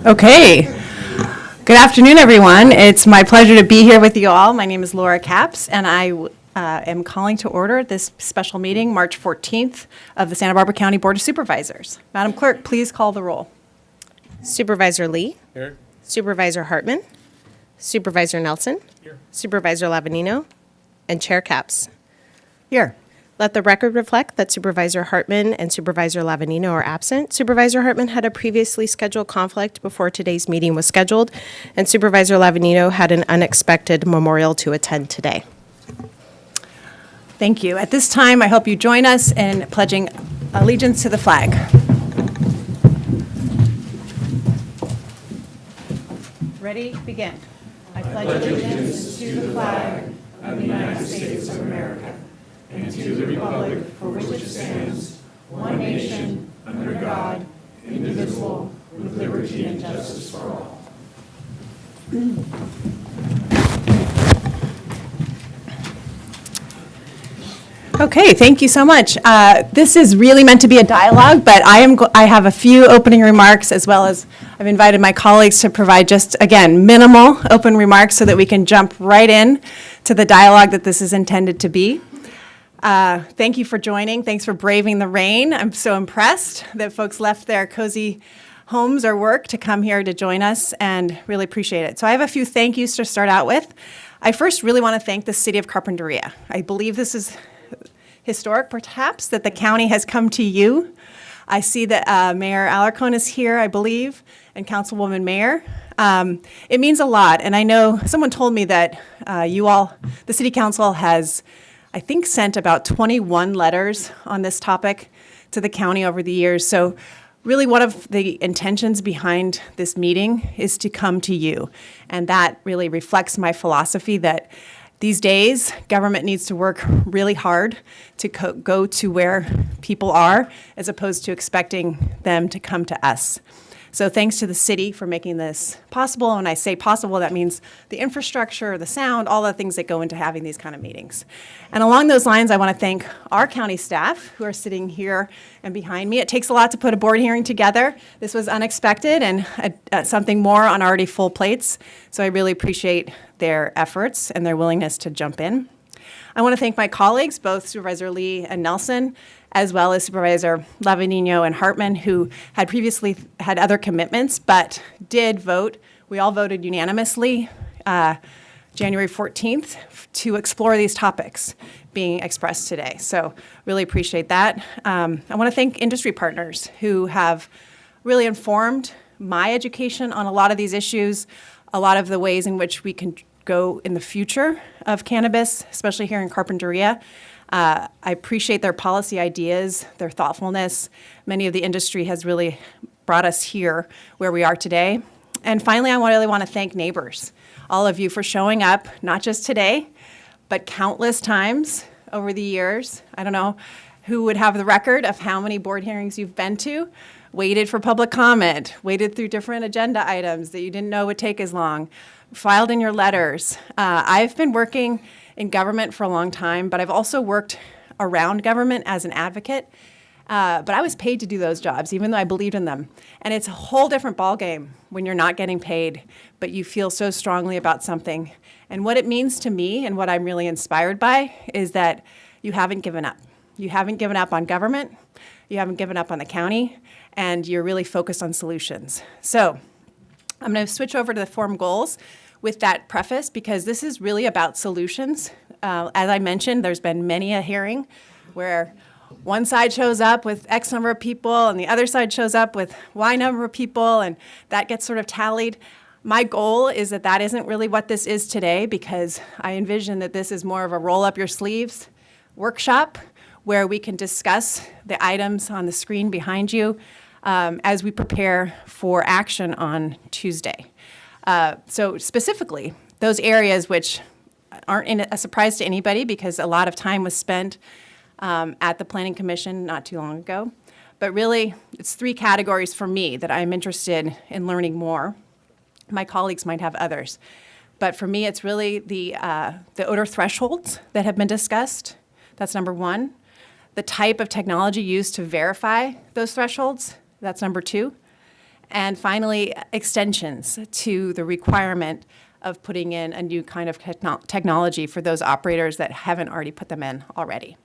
Okay. Good afternoon, everyone. It's my pleasure to be here with you all. My name is Laura Capps, and I am calling to order this special meeting, March 14th, of the Santa Barbara County Board of Supervisors. Madam Clerk, please call the roll. Supervisor Lee. Here. Supervisor Hartman. Supervisor Nelson. Here. Supervisor Lavanino. And Chair Capps. Here. Let the record reflect that Supervisor Hartman and Supervisor Lavanino are absent. Supervisor Hartman had a previously scheduled conflict before today's meeting was scheduled, and Supervisor Lavanino had an unexpected memorial to attend today. Thank you. At this time, I hope you join us in pledging allegiance to the flag. Ready? Begin. I pledge allegiance to the flag of the United States of America and to the republic for which it stands, one nation, under God, indivisible, with liberty and justice for all. Okay, thank you so much. This is really meant to be a dialogue, but I have a few opening remarks, as well as I've invited my colleagues to provide just, again, minimal open remarks so that we can jump right in to the dialogue that this is intended to be. Thank you for joining. Thanks for braving the rain. I'm so impressed that folks left their cozy homes or work to come here to join us, and really appreciate it. So I have a few thank yous to start out with. I first really want to thank the city of Carpinteria. I believe this is historic, perhaps, that the county has come to you. I see that Mayor Alarcon is here, I believe, and Councilwoman Mayer. It means a lot, and I know someone told me that the city council has, I think, sent about 21 letters on this topic to the county over the years. So really one of the intentions behind this meeting is to come to you. And that really reflects my philosophy that these days, government needs to work really hard to go to where people are, as opposed to expecting them to come to us. So thanks to the city for making this possible. When I say possible, that means the infrastructure, the sound, all the things that go into having these kind of meetings. And along those lines, I want to thank our county staff who are sitting here and behind me. It takes a lot to put a board hearing together. This was unexpected and something more on already full plates. So I really appreciate their efforts and their willingness to jump in. I want to thank my colleagues, both Supervisor Lee and Nelson, as well as Supervisor Lavanino and Hartman, who had previously had other commitments, but did vote. We all voted unanimously January 14th to explore these topics being expressed today. So really appreciate that. I want to thank industry partners who have really informed my education on a lot of these issues, a lot of the ways in which we can go in the future of cannabis, especially here in Carpinteria. I appreciate their policy ideas, their thoughtfulness. Many of the industry has really brought us here where we are today. And finally, I really want to thank neighbors, all of you, for showing up, not just today, but countless times over the years. I don't know who would have the record of how many board hearings you've been to, waited for public comment, waited through different agenda items that you didn't know would take as long, filed in your letters. I've been working in government for a long time, but I've also worked around government as an advocate. But I was paid to do those jobs, even though I believed in them. And it's a whole different ballgame when you're not getting paid, but you feel so strongly about something. And what it means to me, and what I'm really inspired by, is that you haven't given up. You haven't given up on government, you haven't given up on the county, and you're really focused on solutions. So I'm going to switch over to the form goals with that preface, because this is really about solutions. As I mentioned, there's been many a hearing where one side shows up with X number of people and the other side shows up with Y number of people, and that gets sort of tallied. My goal is that that isn't really what this is today, because I envision that this is more of a roll up your sleeves workshop where we can discuss the items on the screen behind you as we prepare for action on Tuesday. So specifically, those areas which aren't a surprise to anybody, because a lot of time was spent at the Planning Commission not too long ago. But really, it's three categories for me that I'm interested in learning more. My colleagues might have others. But for me, it's really the odor thresholds that have been discussed. That's number one. The type of technology used to verify those thresholds. That's number two. And finally, extensions to the requirement of putting in a new kind of technology for those operators that haven't already put them in already.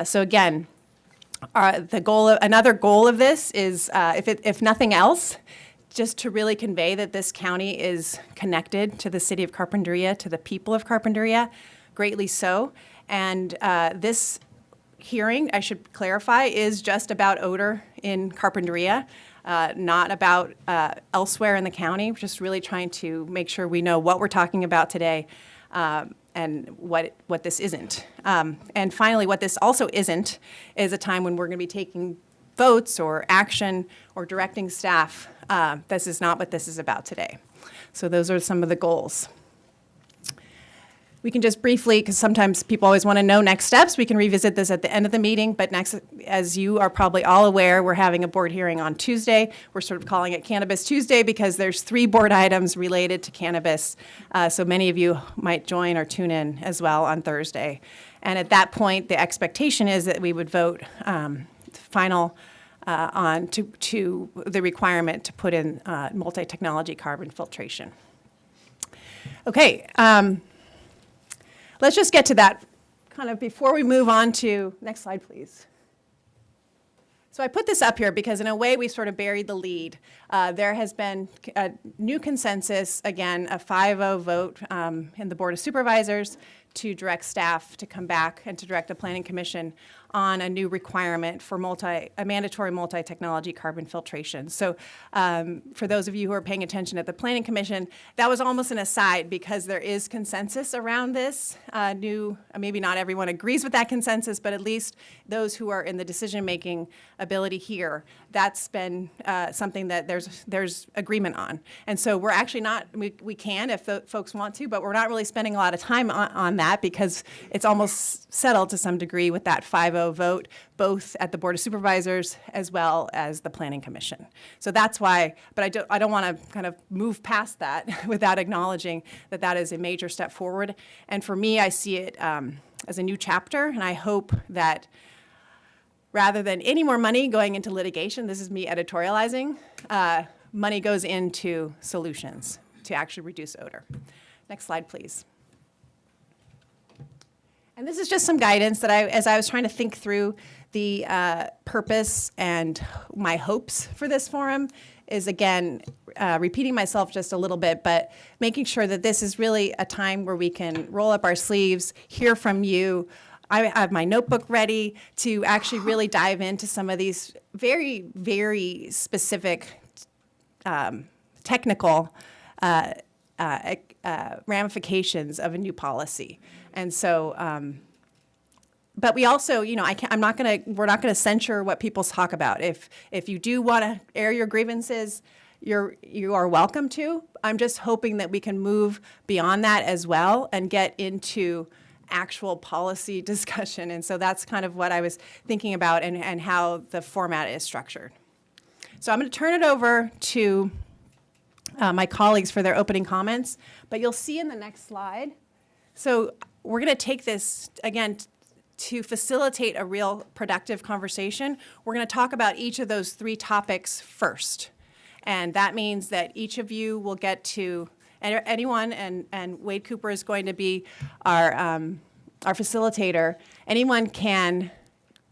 So again, another goal of this is, if nothing else, just to really convey that this county is connected to the city of Carpinteria, to the people of Carpinteria, greatly so. And this hearing, I should clarify, is just about odor in Carpinteria, not about elsewhere in the county. We're just really trying to make sure we know what we're talking about today and what this isn't. And finally, what this also isn't is a time when we're going to be taking votes or action or directing staff. This is not what this is about today. So those are some of the goals. We can just briefly, because sometimes people always want to know next steps, we can revisit this at the end of the meeting, but next, as you are probably all aware, we're having a board hearing on Tuesday. We're sort of calling it Cannabis Tuesday because there's 3 board items related to cannabis, so many of you might join or tune in as well on Thursday. And at that point, the expectation is that we would vote final on to the requirement to put in multi-technology carbon filtration. Okay. Let's just get to that kind of before we move on to, next slide, please. So I put this up here because in a way we sort of buried the lead. There has been a new consensus, again, a 5-0 vote in the Board of Supervisors to direct staff to come back and to direct the Planning Commission on a new requirement for a mandatory multi-technology carbon filtration. So for those of you who are paying attention at the Planning Commission, that was almost an aside because there is consensus around this maybe not everyone agrees with that consensus, but at least those who are in the decision-making ability here, that's been something that there's agreement on. And so we're actually not, we can if the folks want to, but we're not really spending a lot of time on that because it's almost settled to some degree with that 5-0 vote, both at the Board of Supervisors as well as the Planning Commission. So that's why, but I don't want to kind of move past that without acknowledging that that is a major step forward. And for me, I see it as a new chapter, and I hope that rather than any more money going into litigation, this is me editorializing, money goes into solutions to actually reduce odor. Next slide, please. And this is just some guidance that as I was trying to think through the purpose and my hopes for this forum is, again, repeating myself just a little bit, but making sure that this is really a time where we can roll up our sleeves, hear from you. I have my notebook ready to actually really dive into some of these very, very specific technical ramifications of a new policy. And so, but we also, we're not going to censure what people talk about. If you do want to air your grievances, you are welcome to. I'm just hoping that we can move beyond that as well and get into actual policy discussion. And so that's kind of what I was thinking about and how the format is structured. So I'm going to turn it over to my colleagues for their opening comments, but you'll see in the next slide. So we're going to take this, again, to facilitate a real productive conversation. We're going to talk about each of those 3 topics first. And that means that each of you will get to, anyone, and Wade Cooper is going to be our facilitator. Anyone can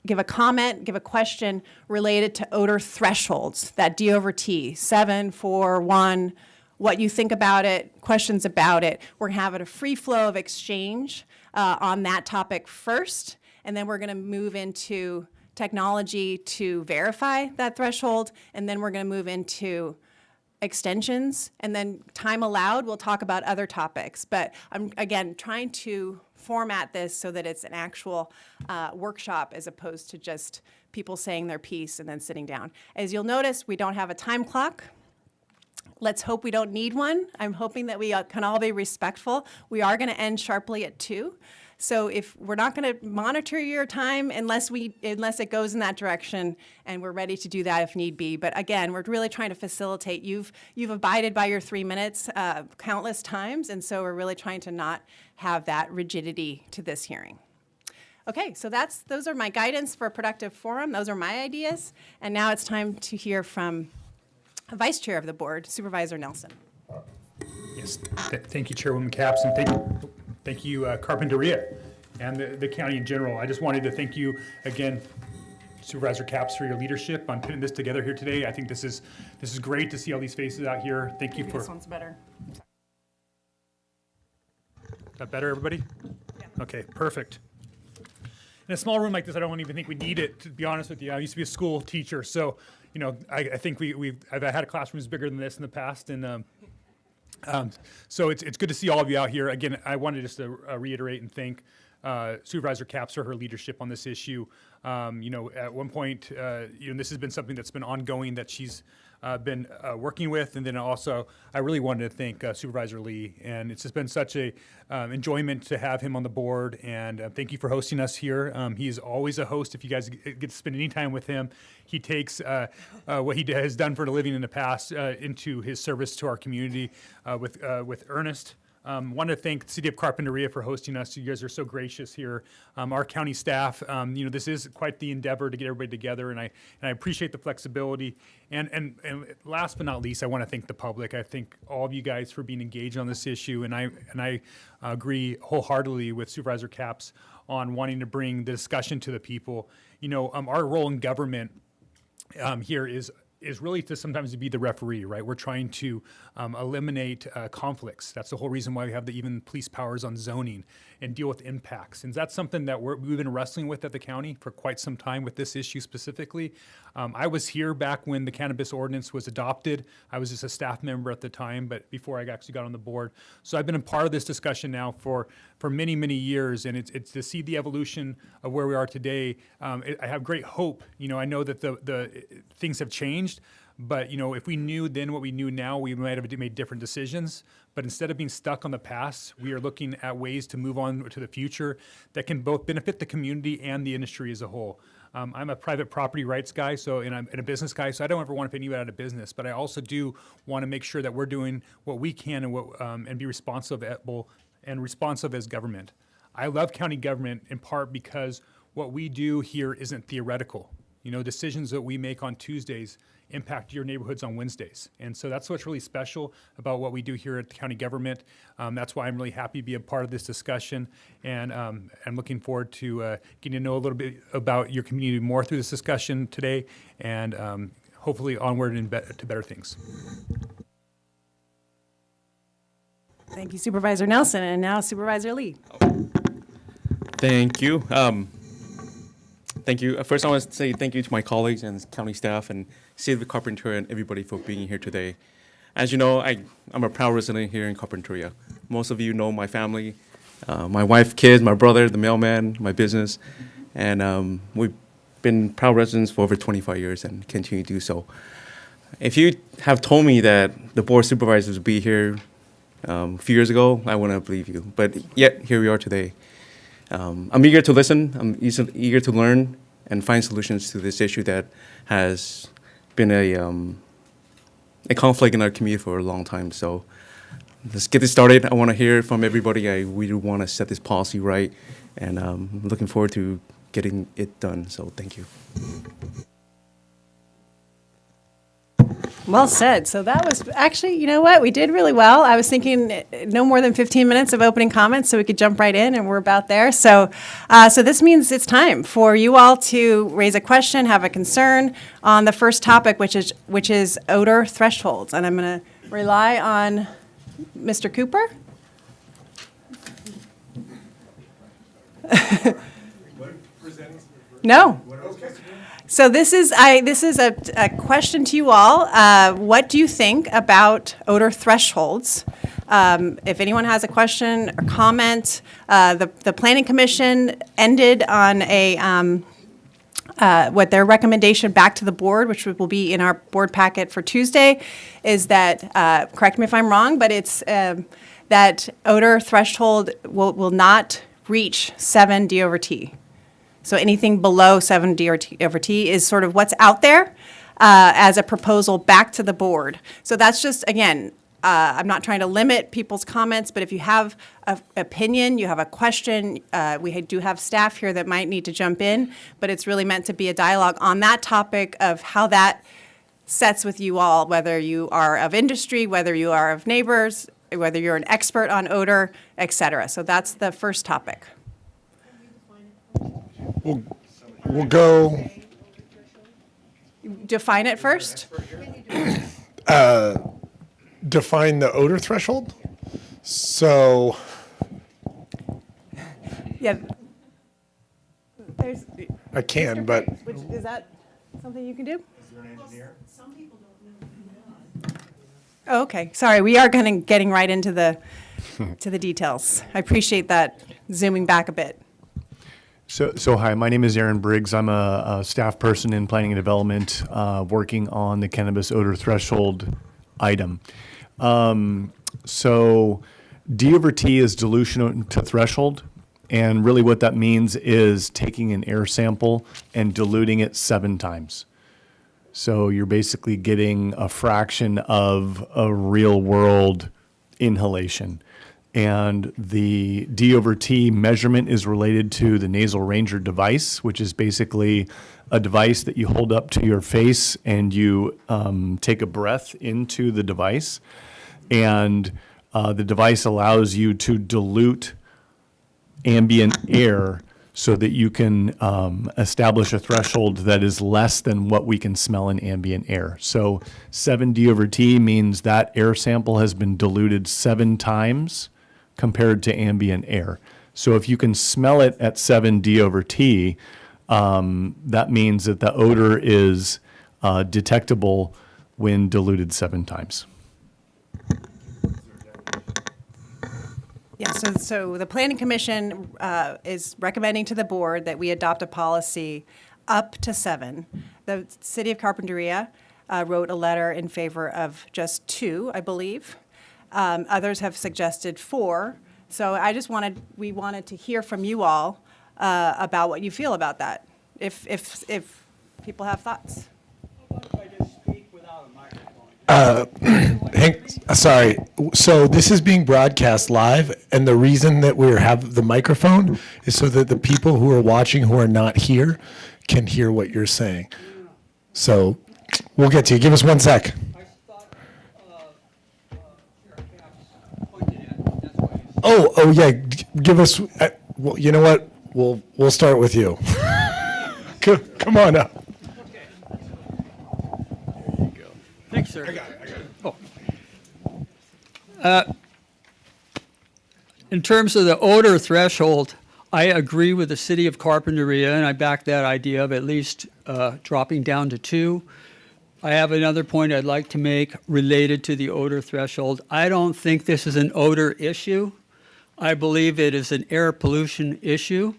give a comment, give a question related to odor thresholds, that D/T, 7, 4, 1, what you think about it, questions about it. We're going to have a free flow of exchange on that topic first, and then we're going to move into technology to verify that threshold, and then we're going to move into extensions, and then time allowed, we'll talk about other topics. But I'm, again, trying to format this so that it's an actual workshop as opposed to just people saying their piece and then sitting down. As you'll notice, we don't have a time clock. Let's hope we don't need one. I'm hoping that we can all be respectful. We are going to end sharply at 2. So if we're not going to monitor your time unless it goes in that direction, and we're ready to do that if need be. But again, we're really trying to facilitate. You've abided by your 3 minutes countless times, and so we're really trying to not have that rigidity to this hearing. Okay, so those are my guidance for a productive forum. Those are my ideas, and now it's time to hear from Vice Chair of the Board, Supervisor Nelson. Yes, thank you, Chairwoman Capps, and thank you, Carpinteria, and the county in general. I just wanted to thank you again, Supervisor Capps, for your leadership on putting this together here today. I think this is great to see all these faces out here. Thank you for. This one's better. Is that better, everybody? Yeah. Okay, perfect. In a small room like this, I don't even think we need it, to be honest with you. I used to be a school teacher, so I think I've had classrooms bigger than this in the past, and so it's good to see all of you out here. Again, I wanted just to reiterate and thank Supervisor Capps for her leadership on this issue. At one point, this has been something that's been ongoing that she's been working with, and then also I really wanted to thank Supervisor Lee, and it's just been such a enjoyment to have him on the board, and thank you for hosting us here. He's always a host. If you guys get to spend any time with him, he takes what he has done for a living in the past into his service to our community with earnest. Want to thank the City of Carpinteria for hosting us. You guys are so gracious here. Our county staff, this is quite the endeavor to get everybody together, and I appreciate the flexibility. And last but not least, I want to thank the public. I thank all of you guys for being engaged on this issue, and I agree wholeheartedly with Supervisor Capps on wanting to bring the discussion to the people. Our role in government here is really to sometimes be the referee, right? We're trying to eliminate conflicts. That's the whole reason why we have even police powers on zoning and deal with impacts. And that's something that we've been wrestling with at the county for quite some time with this issue specifically. I was here back when the cannabis ordinance was adopted. I was just a staff member at the time, but before I actually got on the board. So I've been a part of this discussion now for many, many years, and it's to see the evolution of where we are today. I have great hope. I know that the things have changed, but if we knew then what we knew now, we might have made different decisions. But instead of being stuck on the past, we are looking at ways to move on to the future that can both benefit the community and the industry as a whole. I'm a private property rights guy, and I'm a business guy, so I don't ever want to put anybody out of business. But I also do want to make sure that we're doing what we can and be responsive as government. I love county government in part because what we do here isn't theoretical. Decisions that we make on Tuesdays impact your neighborhoods on Wednesdays. And so that's what's really special about what we do here at the county government. That's why I'm really happy to be a part of this discussion. And I'm looking forward to getting to know a little bit about your community more through this discussion today, and hopefully onward to better things. Thank you, Supervisor Nelson, and now Supervisor Lee. Thank you. Thank you. First, I want to say thank you to my colleagues and county staff and City of Carpinteria and everybody for being here today. As you know, I'm a proud resident here in Carpinteria. Most of you know my family, my wife, kids, my brother, the mailman, my business, and we've been proud residents for over 25 years and continue to do so. If you have told me that the Board of Supervisors would be here a few years ago, I wouldn't believe you. But yet, here we are today. I'm eager to listen. I'm eager to learn and find solutions to this issue that has been a conflict in our community for a long time. So let's get this started. I want to hear from everybody. I really want to set this policy right, and I'm looking forward to getting it done. So thank you. Well said. So that was actually, you know what, we did really well. I was thinking no more than 15 minutes of opening comments so we could jump right in, and we're about there. So this means it's time for you all to raise a question, have a concern on the first topic, which is odor thresholds. And I'm going to rely on Mr. Cooper. No. So this is a question to you all. What do you think about odor thresholds? If anyone has a question or comment, the Planning Commission ended on what their recommendation back to the board, which will be in our board packet for Tuesday, is that, correct me if I'm wrong, but it's that odor threshold will not reach 7 D/T. So anything below 7 D/T is sort of what's out there as a proposal back to the board. So that's just, again, I'm not trying to limit people's comments, but if you have an opinion, you have a question, we do have staff here that might need to jump in, but it's really meant to be a dialogue on that topic of how that sets with you all, whether you are of industry, whether you are of neighbors, whether you're an expert on odor, et cetera. So that's the first topic. We'll go Define it first. define the odor threshold. So Yeah. There's, I can, but which, is that something you can do? Oh, okay. Sorry, we are getting right into the to the details. I appreciate that zooming back a bit. So hi, my name is Aaron Briggs. I'm a staff person in planning and development, working on the cannabis odor threshold item. So D over T is dilution to threshold. And really what that means is taking an air sample and diluting it 7 times. So you're basically getting a fraction of a real world inhalation. And the D over T measurement is related to the nasal ranger device, which is basically a device that you hold up to your face and you take a breath into the device. And the device allows you to dilute ambient air so that you can establish a threshold that is less than what we can smell in ambient air. So 7D over T means that air sample has been diluted 7 times compared to ambient air. So if you can smell it at 7D over T, that means that the odor is detectable when diluted 7 times. Yeah, so the Planning Commission is recommending to the board that we adopt a policy up to 7. The City of Carpinteria wrote a letter in favor of just 2, I believe. Others have suggested 4. So we wanted to hear from you all about what you feel about that, if people have thoughts. sorry. So this is being broadcast live, and the reason that we have the microphone is so that the people who are watching who are not here can hear what you're saying. So we'll get to you. Give us 1 sec. Oh yeah. Give us. Well, you know what? We'll start with you. Come on up. Thanks, sir. In terms of the odor threshold, I agree with the city of Carpinteria, and I back that idea of at least dropping down to 2. I have another point I'd like to make related to the odor threshold. I don't think this is an odor issue. I believe it is an air pollution issue,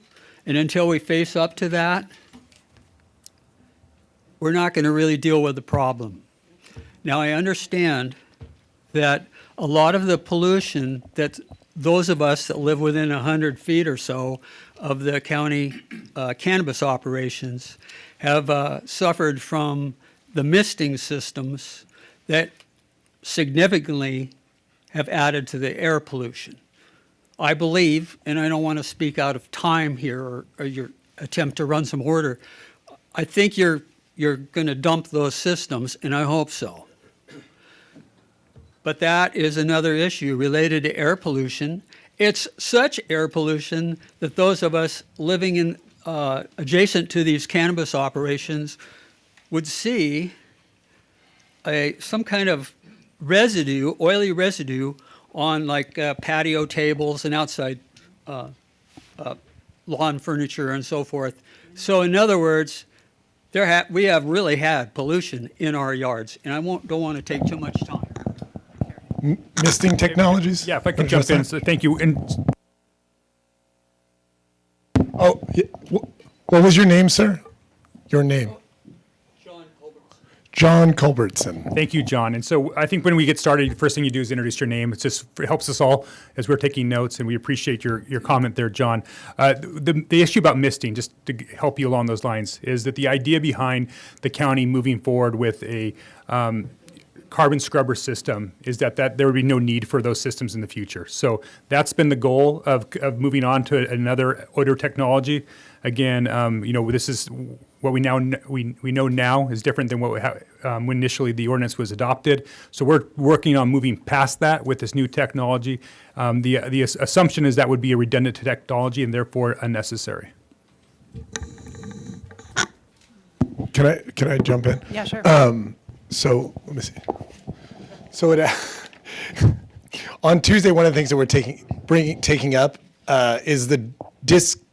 and until we face up to that, we're not going to really deal with the problem. Now, I understand that a lot of the pollution that those of us that live within 100 feet or so of the county cannabis operations have suffered from the misting systems that significantly have added to the air pollution. I believe, and I don't want to speak out of time here or your attempt to run some order, I think you're going to dump those systems, and I hope so. But that is another issue related to air pollution. It's such air pollution that those of us living in adjacent to these cannabis operations would see some kind of residue, oily residue, on like patio tables and outside lawn furniture and so forth. So in other words, we have really had pollution in our yards, and I don't want to take too much time. Misting technologies? Yeah, if I could jump in, so thank you. And Oh, yeah. What was your name, sir? Your name? John Culbertson. thank you, John. And so I think when we get started, the first thing you do is introduce your name. It helps us all as we're taking notes, and we appreciate your comment there, John. The issue about misting, just to help you along those lines, is that the idea behind the county moving forward with a carbon scrubber system is that there would be no need for those systems in the future. So that's been the goal of moving on to another odor technology. Again, this is what we now we know now is different than what when initially the ordinance was adopted. So we're working on moving past that with this new technology. The assumption is that would be a redundant technology and therefore unnecessary. Can I jump in? Yeah, sure. So let me see. So on Tuesday, one of the things that we're taking up is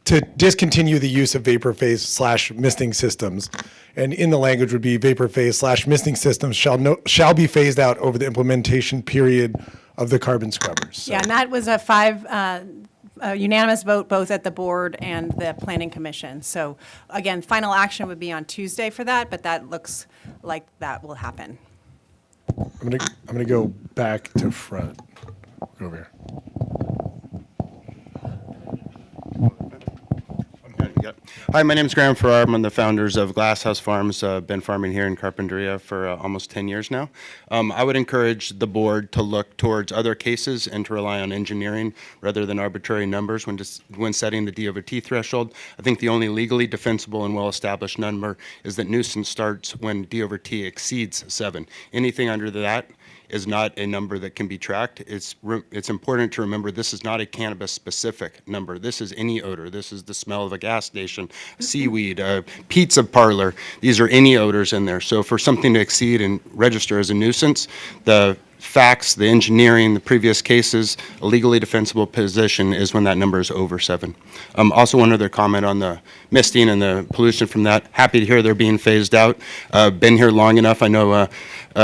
to discontinue the use of vapor phase / misting systems, and in the language would be vapor phase / misting systems shall be phased out over the implementation period of the carbon scrubbers. So- Yeah, and that was a unanimous vote both at the board and the planning commission. So again, final action would be on Tuesday for that, but that looks like that will happen. I'm gonna go back to front. Go over here. Yep. Hi, my name is Graham Farrar. I'm one of the founders of Glasshouse Farms. Been farming here in Carpinteria for almost 10 years now. I would encourage the board to look towards other cases and to rely on engineering rather than arbitrary numbers when setting the D over T threshold. I think the only legally defensible and well-established number is that nuisance starts when D over T exceeds 7. Anything under that is not a number that can be tracked. It's important to remember this is not a cannabis-specific number. This is any odor. This is the smell of a gas station, seaweed, a pizza parlor. These are any odors in there. So for something to exceed and register as a nuisance, the facts, the engineering, the previous cases, a legally defensible position is when that number is over 7. Also, one other comment on the misting and the pollution from that. Happy to hear they're being phased out. Been here long enough. I know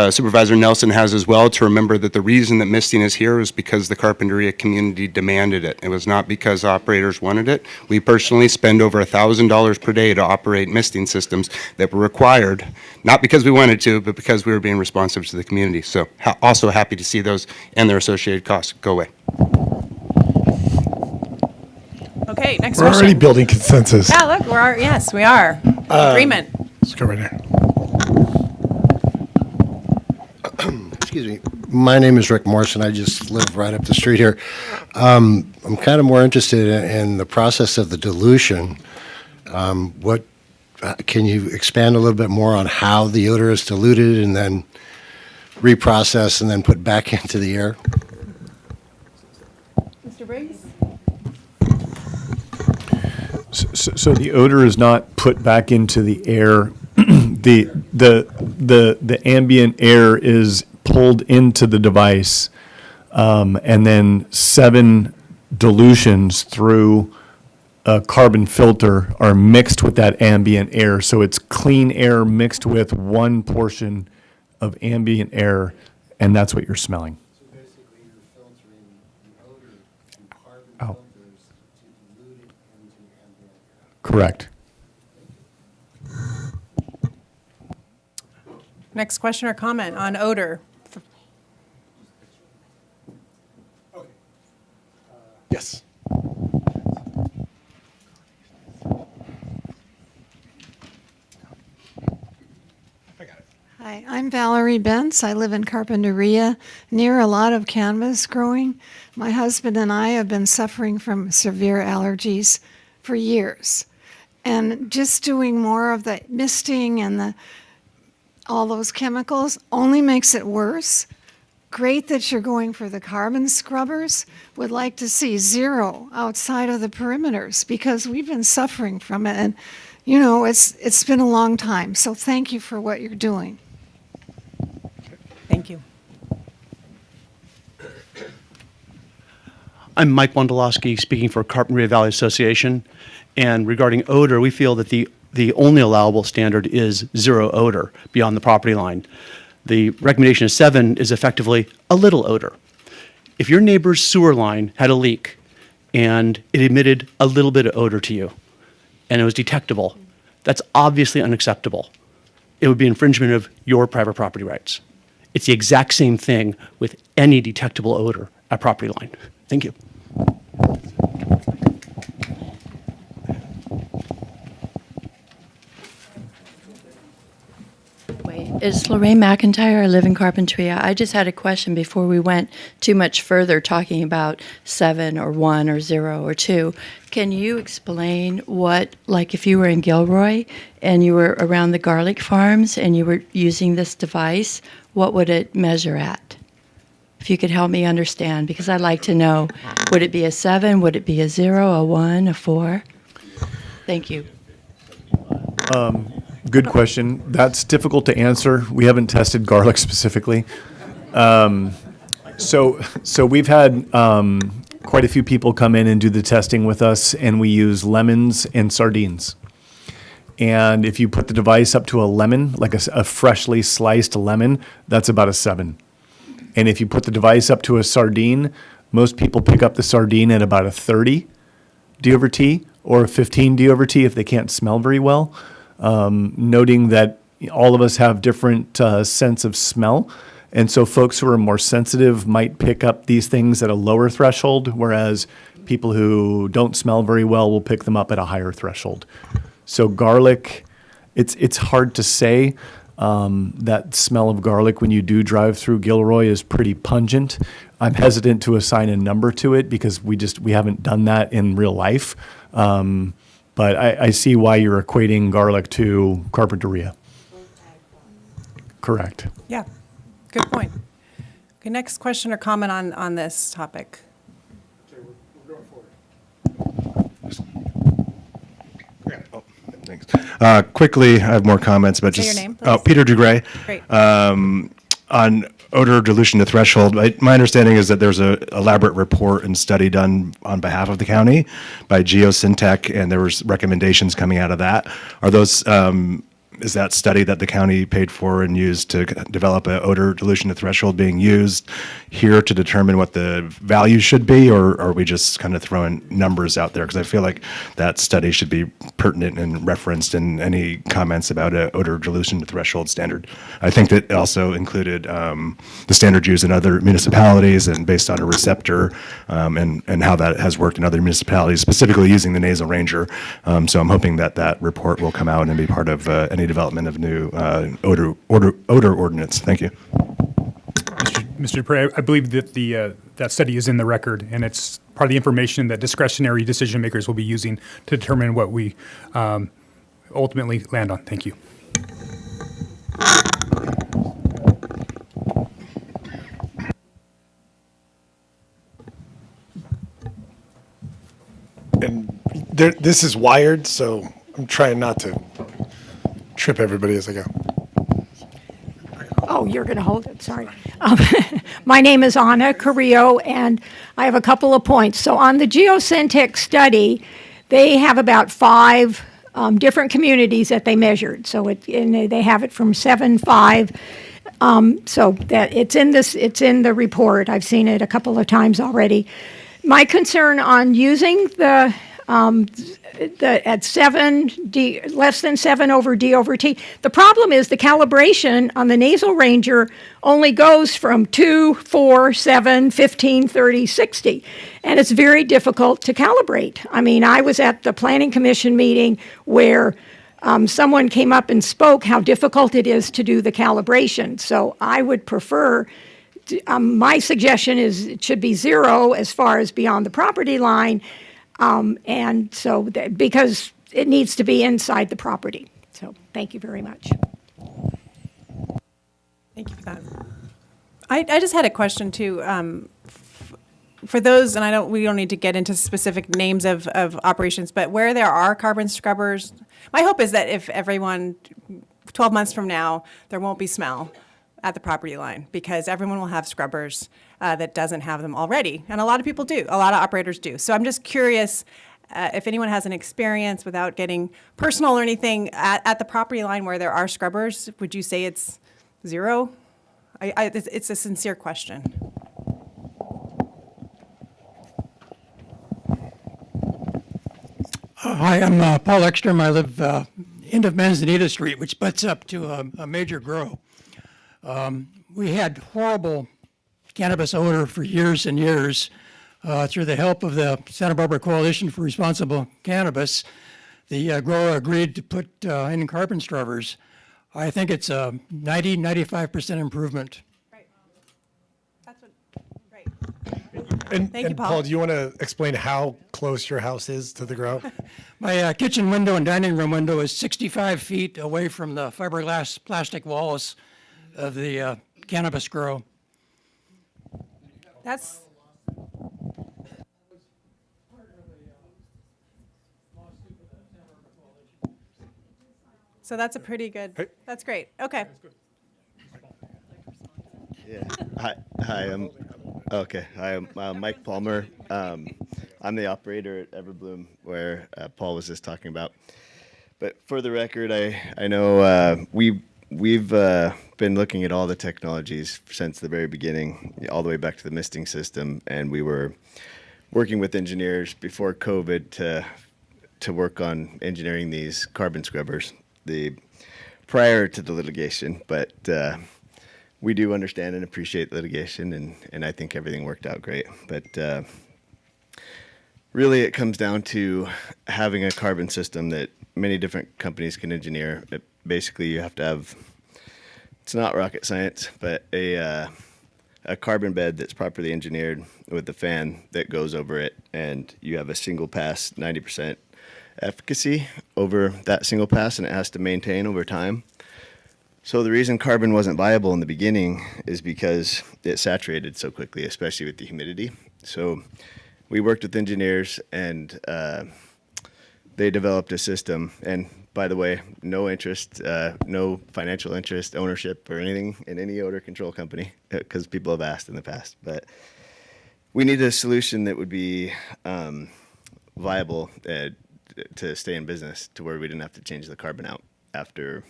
Supervisor Nelson has as well, to remember that the reason that misting is here is because the Carpinteria community demanded it. It was not because operators wanted it. We personally spend over $1,000 per day to operate misting systems that were required, not because we wanted to, but because we were being responsive to the community. So also happy to see those and their associated costs go away. Okay, next We're question. already building consensus. Yeah, look, yes, we are. Agreement. Let's go right here. Excuse me. My name is Rick Morrison. I just live right up the street here. I'm kind of more interested in the process of the dilution. Can you expand a little bit more on how the odor is diluted and then reprocessed and then put back into the air? Mr. Briggs? So the odor is not put back into the air. The ambient air is pulled into the device, and then 7 dilutions through a carbon filter are mixed with that ambient air. So it's clean air mixed with 1 portion of ambient air, and that's what you're smelling. So basically, you're filtering the odor through carbon Oh. filters to dilute it into ambient air. Correct. Next question or comment on odor? Yes. Hi, I'm Valerie Bentz. I live in Carpinteria, near a lot of cannabis growing. My husband and I have been suffering from severe allergies for years. And just doing more of the misting and all those chemicals only makes it worse. Great that you're going for the carbon scrubbers. Would like to see 0 outside of the perimeters because we've been suffering from it. And, you know, it's been a long time. So thank you for what you're doing. Thank you. I'm Mike Wondolowski, speaking for Carpinteria Valley Association. And regarding odor, we feel that the only allowable standard is 0 odor beyond the property line. The recommendation of 7 is effectively a little odor. If your neighbor's sewer line had a leak and it emitted a little bit of odor to you and it was detectable, that's obviously unacceptable. It would be infringement of your private property rights. It's the exact same thing with any detectable odor at property line. Thank you. Weigh It's Lorraine McIntyre. I live in Carpinteria. I just had a question before we went too much further talking about 7 or 1 or 0 or 2. Can you explain what, like if you were in Gilroy and you were around the garlic farms and you were using this device, what would it measure at? If you could help me understand, because I'd like to know, would it be a 7, would it be a 0, a 1, a 4? Thank you. Good question. That's difficult to answer. We haven't tested garlic specifically. So we've had quite a few people come in and do the testing with us, and we use lemons and sardines. And if you put the device up to a lemon, like a freshly sliced lemon, that's about a 7. And if you put the device up to a sardine, most people pick up the sardine at about a 30 D/T or a 15 D/T if they can't smell very well. Noting that all of us have different sense of smell. And so folks who are more sensitive might pick up these things at a lower threshold, whereas people who don't smell very well will pick them up at a higher threshold. So garlic, it's hard to say. That smell of garlic when you do drive through Gilroy is pretty pungent. I'm hesitant to assign a number to it because we haven't done that in real life. But I see why you're equating garlic to Carpinteria. Correct. Yeah, good point. Okay, next question or comment on this topic. Thanks. Quickly, I have more comments, but Say just your name, please. Peter Dugray. Great. On odor dilution to threshold. My understanding is that there's a elaborate report and study done on behalf of the county by Geosyntech, and there was recommendations coming out of that. Are those is that study that the county paid for and used to develop an odor dilution to threshold being used here to determine what the value should be, or are we just kind of throwing numbers out there? Because I feel like that study should be pertinent and referenced in any comments about an odor dilution to threshold standard. I think that it also included the standard used in other municipalities and based on a receptor and how that has worked in other municipalities, specifically using the nasal ranger. So I'm hoping that that report will come out and be part of any development of new odor ordinance. Thank you. Mr. Dupre, I believe that that study is in the record, and it's part of the information that discretionary decision makers will be using to determine what we ultimately land on. Thank you. And this is wired, so I'm trying not to trip everybody as I go. Oh, you're going to hold it, sorry. My name is Anna Carrillo, and I have a couple of points. So on the Geosyntech study, they have about 5 different communities that they measured. So and they have it from 7, 5. So that it's in the report. I've seen it a couple of times already. My concern on using the at 7 D, less than 7 over D/T. The problem is the calibration on the nasal ranger only goes from 2, 4, 7, 15, 30, 60, and it's very difficult to calibrate. I mean, I was at the Planning Commission meeting where someone came up and spoke how difficult it is to do the calibration. So I would prefer. My suggestion is it should be 0 as far as beyond the property line. And so, because it needs to be inside the property. So, thank you very much. Thank you for that. I just had a question too. For those, and we don't need to get into specific names of operations, but where there are carbon scrubbers, my hope is that if everyone, 12 months from now, there won't be smell at the property line because everyone will have scrubbers that doesn't have them already. And a lot of people do. A lot of operators do. So I'm just curious if anyone has an experience without getting personal or anything at the property line where there are scrubbers, would you say it's 0? It's a sincere question. Hi, I'm Paul Ekstrom. I live end of Manzanita Street, which butts up to a major grow. We had horrible cannabis odor for years and years. Through the help of the Santa Barbara Coalition for Responsible Cannabis, the grower agreed to put in carbon scrubbers. I think it's a 95% improvement. Right. That's what, right. And, Thank you, and Paul. Paul, do you want to explain how close your house is to the grow? My kitchen window and dining room window is 65 feet away from the fiberglass plastic walls of the cannabis grow. That's, so that's a pretty good, that's great. Okay. Yeah. Hi. I'm Mike Palmer. I'm the operator at Everbloom, where Paul was just talking about. But for the record, I know we've been looking at all the technologies since the very beginning, all the way back to the misting system, and we were working with engineers before COVID to work on engineering these carbon scrubbers, prior to the litigation. But we do understand and appreciate litigation, and I think everything worked out great. But really, it comes down to having a carbon system that many different companies can engineer. Basically, you have to have, it's not rocket science, but a carbon bed that's properly engineered with a fan that goes over it, and you have a single pass 90% efficacy over that single pass, and it has to maintain over time. So the reason carbon wasn't viable in the beginning is because it saturated so quickly, especially with the humidity. So we worked with engineers, and they developed a system. And by the way, no interest, no financial interest, ownership, or anything in any odor control company, because people have asked in the past. But we needed a solution that would be viable to stay in business, to where we didn't have to change the carbon out after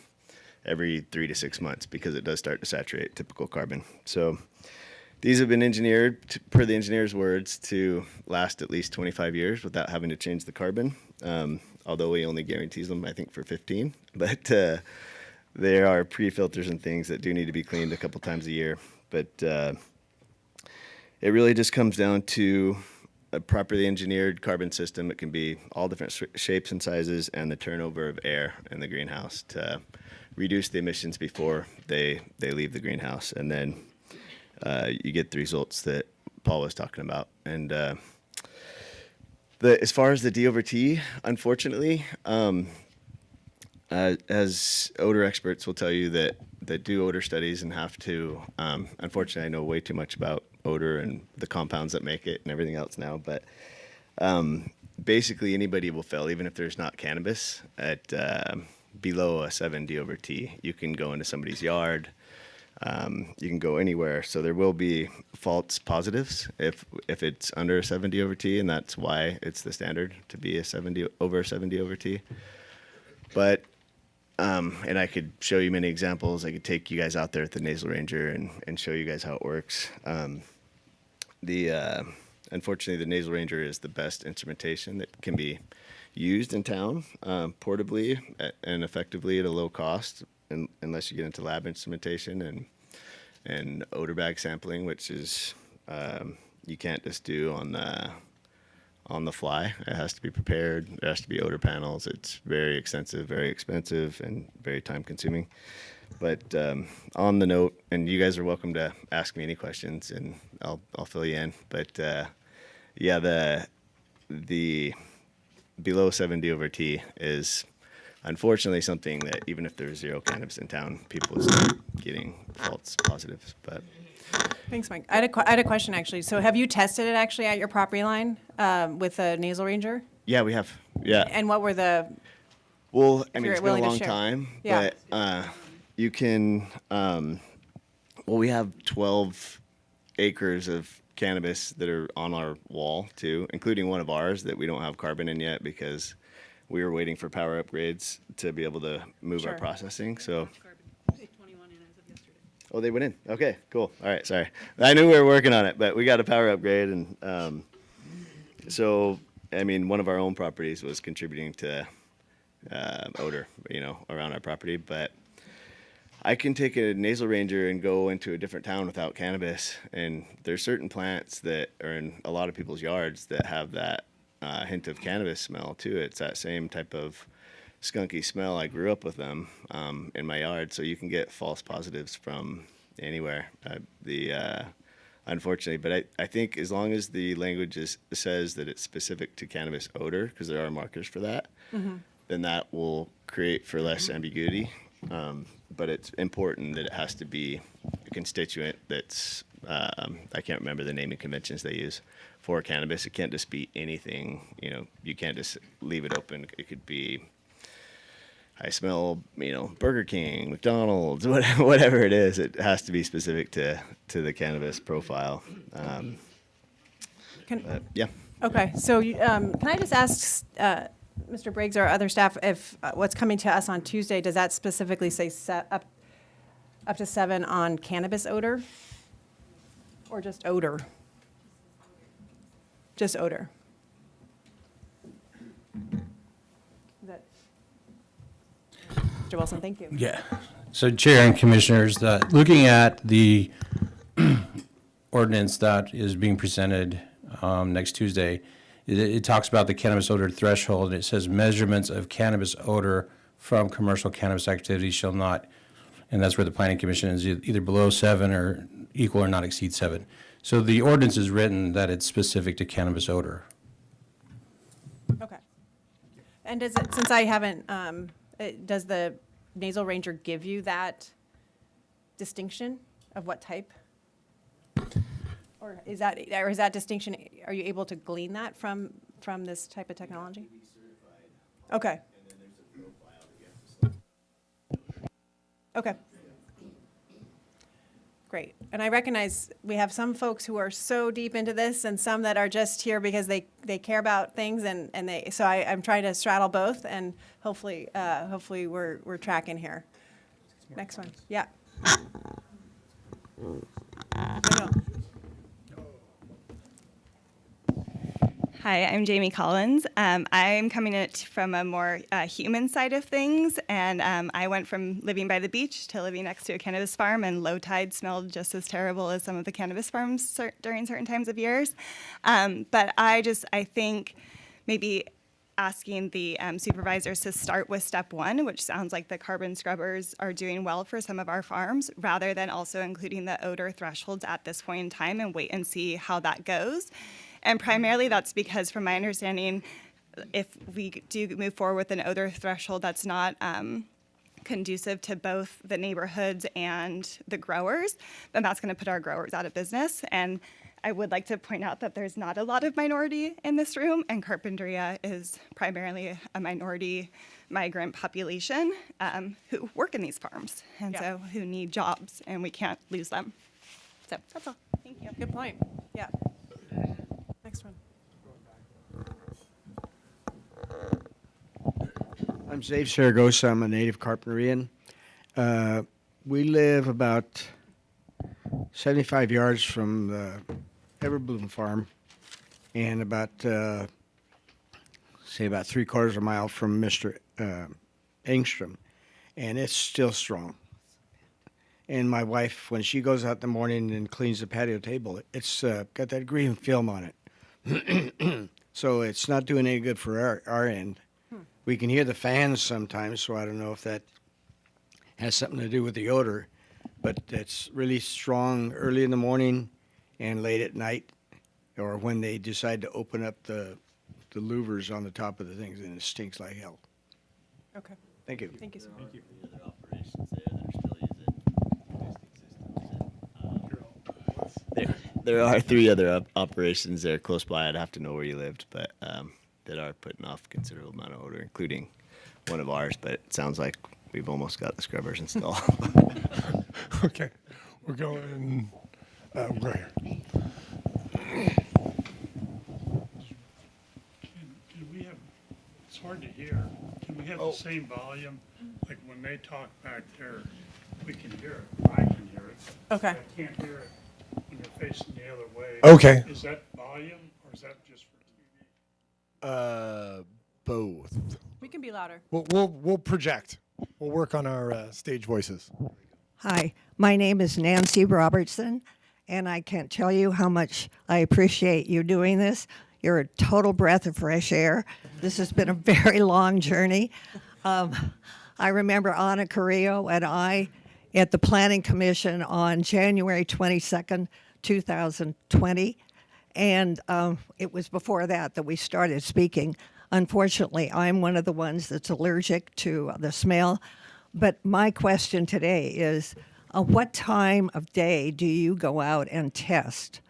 every 3 to 6 months, because it does start to saturate typical carbon. So these have been engineered, per the engineer's words, to last at least 25 years without having to change the carbon, although he only guarantees them, I think, for 15. But there are pre-filters and things that do need to be cleaned a couple times a year. But it really just comes down to a properly engineered carbon system. It can be all different shapes and sizes, and the turnover of air in the greenhouse to reduce the emissions before they leave the greenhouse. And then you get the results that Paul was talking about. And as far as the D over T, unfortunately, as odor experts will tell you that do odor studies and have to, unfortunately, I know way too much about odor and the compounds that make it and everything else now, but basically anybody will fail, even if there's not cannabis, at below a 7 D over T. You can go into somebody's yard, you can go anywhere, so there will be false positives if it's under a 7 D over T, and that's why it's the standard to be a 70 over 70 over T. But and I could show you many examples. I could take you guys out there at the Nasal Ranger and show you guys how it works. Unfortunately, the Nasal Ranger is the best instrumentation that can be used in town portably and effectively at a low cost, unless you get into lab instrumentation and odor bag sampling, which is you can't just do on the fly. It has to be prepared. There has to be odor panels. It's very extensive, very expensive, and very time consuming. But on the note, and you guys are welcome to ask me any questions, and I'll fill you in. But yeah, the below 70 over T is unfortunately something that even if there's zero cannabis in town, people will start getting false positives. But thanks, Mike. I had a question, actually. So have you tested it actually at your property line with a Nasal Ranger? yeah, we have. Yeah. And what were the, Well, I mean, you're it's been a willing to long share. time, Yeah. but you can. Well, we have 12 acres of cannabis that are on our wall too, including one of ours that we don't have carbon in yet because we were waiting for power upgrades to be able to move our Sure. processing. So. Oh, they went in. Okay, cool. All right, sorry. I knew we were working on it, but we got a power upgrade, and so I mean, one of our own properties was contributing to odor, around our property. But I can take a Nasal Ranger and go into a different town without cannabis, and there's certain plants that are in a lot of people's yards that have that hint of cannabis smell too. It's that same type of skunky smell. I grew up with them in my yard, so you can get false positives from anywhere. Unfortunately, but I think as long as the language says that it's specific to cannabis odor, because there are markers for that, then that will create for less ambiguity. But it's important that it has to be a constituent that's, I can't remember the naming conventions they use for cannabis. It can't just be anything, you can't just leave it open. It could be, I smell, Burger King, McDonald's, whatever it is. It has to be specific to the cannabis profile. Yeah. Okay, so can I just ask Mr. Briggs or other staff if what's coming to us on Tuesday, does that specifically say up to 7 on cannabis odor? Or just odor? Just odor. Is that Mr. Wilson, thank you. Yeah. So Chair and Commissioners, looking at the ordinance that is being presented next Tuesday, it talks about the cannabis odor threshold, and it says measurements of cannabis odor from commercial cannabis activities shall not, and that's where the Planning Commission is either below 7 or equal or not exceed 7. So the ordinance is written that it's specific to cannabis odor. Okay. And does it, since I haven't, does the nasal ranger give you that distinction of what type? Or is that distinction, are you able to glean that from this type of technology? Okay. Okay. Great. And I recognize we have some folks who are so deep into this and some that are just here because they care about things so I'm trying to straddle both, and hopefully we're tracking here. Next one. Yeah. Hi, I'm Jamie Collins. I'm coming at from a more human side of things, and I went from living by the beach to living next to a cannabis farm, and low tide smelled just as terrible as some of the cannabis farms during certain times of years. But I think maybe asking the supervisors to start with step 1, which sounds like the carbon scrubbers are doing well for some of our farms, rather than also including the odor thresholds at this point in time, and wait and see how that goes. And primarily that's because, from my understanding, if we do move forward with an odor threshold that's not conducive to both the neighborhoods and the growers, then that's going to put our growers out of business. And I would like to point out that there's not a lot of minority in this room, and Carpinteria is primarily a minority migrant population who work in these farms, and so who need jobs, and we can't lose them. So that's all. Thank you. Good point. Yeah. Next one. I'm Zave Saragosa. I'm a native Carpinterian. We live about 75 yards from the Everbloom farm, and about 3/4 of a mile from Mr. Engstrom, and it's still strong. And my wife, when she goes out in the morning and cleans the patio table, it's got that green film on it. So it's not doing any good for our end. We can hear the fans sometimes, so I don't know if that has something to do with the odor, but it's really strong early in the morning and late at night, or when they decide to open up the louvers on the top of the things, and it stinks like hell. Okay. Thank you. Thank you, sir. Thank you. There are 3 other operations there close by. I'd have to know where you lived, but that are putting off considerable amount of odor, including one of ours. But it sounds like we've almost got the scrubbers installed. Okay, we're going right here. Can we have, it's hard to hear, can we have the same volume? Like when they talk back there, we can hear it, I can hear it. Okay. I can't hear it when they're facing the other way. Okay. Is that volume, or is that just for TV? Both. We can be louder. We'll project. We'll work on our stage voices. Hi, my name is Nancy Robertson, and I can't tell you how much I appreciate you doing this. You're a total breath of fresh air. This has been a very long journey. I remember Anna Carrillo and I at the Planning Commission on January 22nd, 2020. And it was before that we started speaking. Unfortunately, I'm one of the ones that's allergic to the smell. But my question today is, what time of day do you go out and test?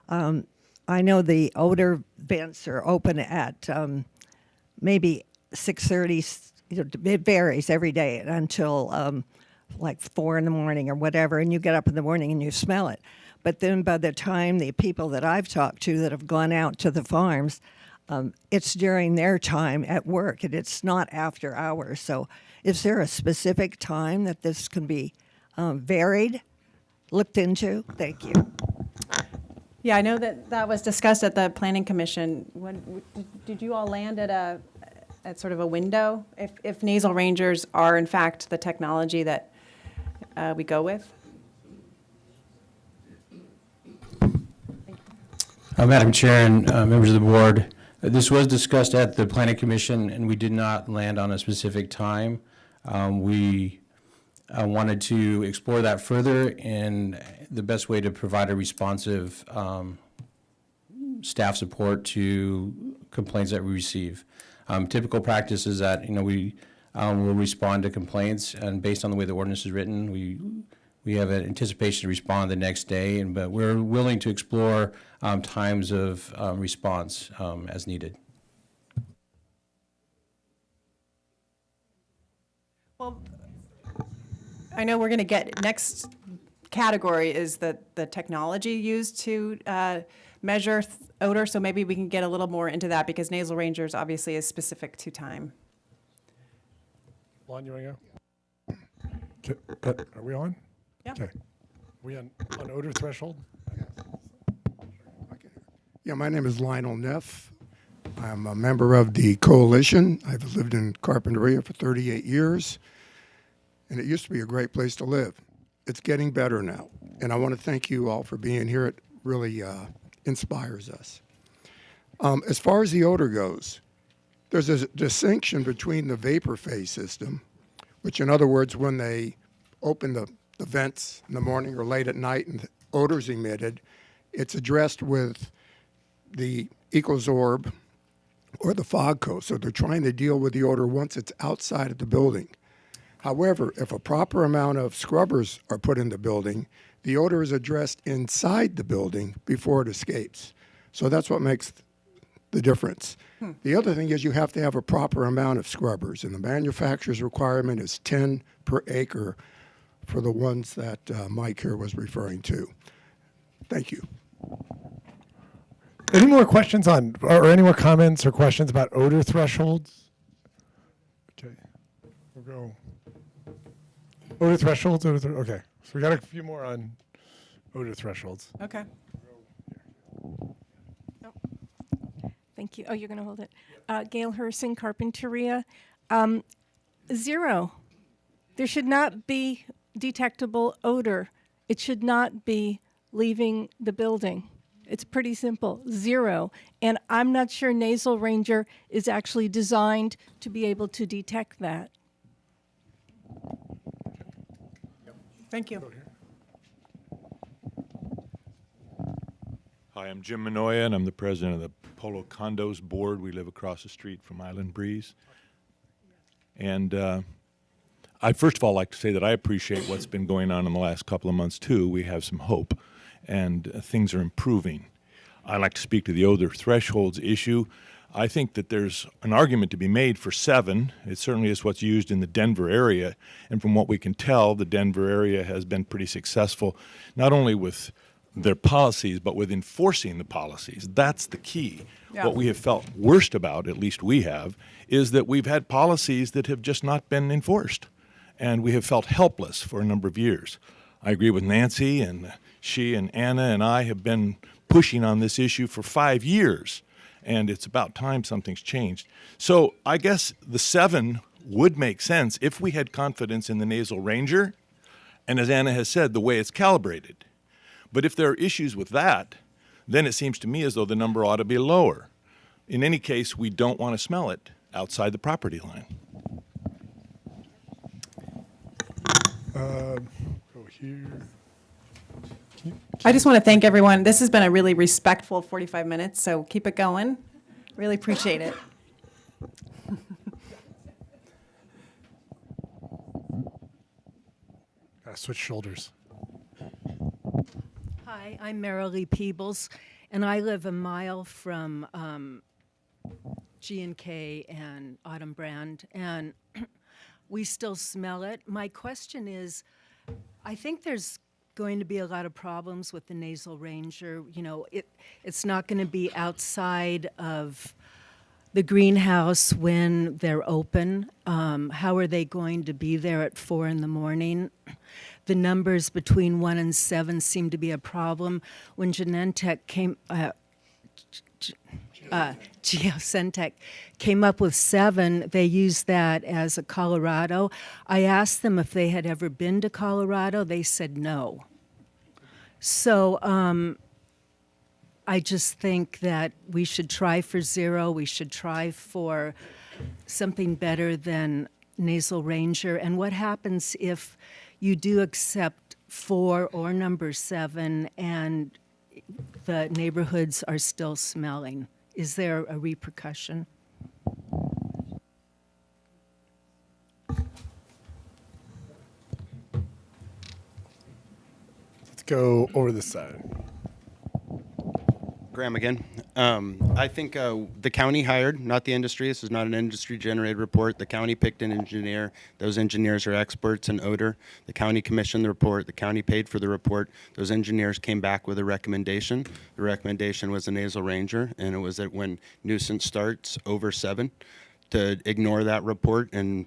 I know the odor vents are open at maybe 6:30. It varies every day until like 4 in the morning or whatever, and you get up in the morning and you smell it. But then by the time the people that I've talked to that have gone out to the farms, it's during their time at work, and it's not after hours. So is there a specific time that this can be varied, looked into? Thank you. Yeah, I know that was discussed at the Planning Commission. Did you all land at sort of a window? If nasal rangers are in fact the technology that we go with? Madam Chair and members of the board, this was discussed at the Planning Commission, and we did not land on a specific time. We wanted to explore that further, and the best way to provide a responsive staff support to complaints that we receive. Typical practice is that we will respond to complaints, and based on the way the ordinance is written, we have an anticipation to respond the next day, but we're willing to explore times of response as needed. Well, I know we're going to get, next category is the technology used to measure odor, so maybe we can get a little more into that because nasal rangers obviously is specific to time. Lon, you want to go? Are we on? Yeah. Okay. We on odor threshold? Yeah, my name is Lionel Neff. I'm a member of the coalition. I've lived in Carpinteria for 38 years, and it used to be a great place to live. It's getting better now, and I want to thank you all for being here. It really inspires us. As far as the odor goes, there's a distinction between the vapor phase system, which in other words, when they open the vents in the morning or late at night and the odor's emitted, it's addressed with the EcoZorb or the fog coat. So they're trying to deal with the odor once it's outside of the building. However, if a proper amount of scrubbers are put in the building, the odor is addressed inside the building before it escapes. So that's what makes the difference. The other thing is you have to have a proper amount of scrubbers, and the manufacturer's requirement is 10 per acre for the ones that Mike here was referring to. Thank you. Any more questions on, or any more comments or questions about odor thresholds? Okay, we'll go. Odor thresholds, okay. So we got a few more on odor thresholds. Okay. Thank you. Oh, you're going to hold it. Gail Hersing, Carpinteria. 0. There should not be detectable odor. It should not be leaving the building. It's pretty simple. 0. And I'm not sure Nasal Ranger is actually designed to be able to detect that. Thank you. Hi, I'm Jim Manoia, and I'm the president of the Polo Condos Board. We live across the street from Island Breeze. And I'd first of all like to say that I appreciate what's been going on in the last couple of months, too. We have some hope, and things are improving. I'd like to speak to the odor thresholds issue. I think that there's an argument to be made for 7. It certainly is what's used in the Denver area. And from what we can tell, the Denver area has been pretty successful, not only with their policies, but with enforcing the policies. That's the key. Yeah. What we have felt worst about, at least we have, is that we've had policies that have just not been enforced. And we have felt helpless for a number of years. I agree with Nancy, and she and Anna and I have been pushing on this issue for 5 years. And it's about time something's changed. So I guess the 7 would make sense if we had confidence in the Nasal Ranger, and as Anna has said, the way it's calibrated. But if there are issues with that, then it seems to me as though the number ought to be lower. In any case, we don't want to smell it outside the property line. Go here. I just want to thank everyone. This has been a really respectful 45 minutes, so keep it going. Really appreciate it. Switch shoulders. Hi, I'm Marilee Peebles, and I live a mile from G&K and Autumn Brand, and we still smell it. My question is, I think there's going to be a lot of problems with the Nasal Ranger. You know, it's not going to be outside of the greenhouse when they're open. How are they going to be there at 4 in the morning? The numbers between 1 and 7 seem to be a problem. When Genentech came, Geosentech came up with 7, they used that as a Colorado. I asked them if they had ever been to Colorado. They said no. So I just think that we should try for 0. We should try for something better than Nasal Ranger. And what happens if you do accept 4 or number 7 and the neighborhoods are still smelling? Is there a repercussion? Let's go over this side. Graham again. I think the county hired, not the industry. This is not an industry-generated report. The county picked an engineer. Those engineers are experts in odor. The county commissioned the report. The county paid for the report. Those engineers came back with a recommendation. The recommendation was a Nasal Ranger, and it was that when nuisance starts over 7, to ignore that report, and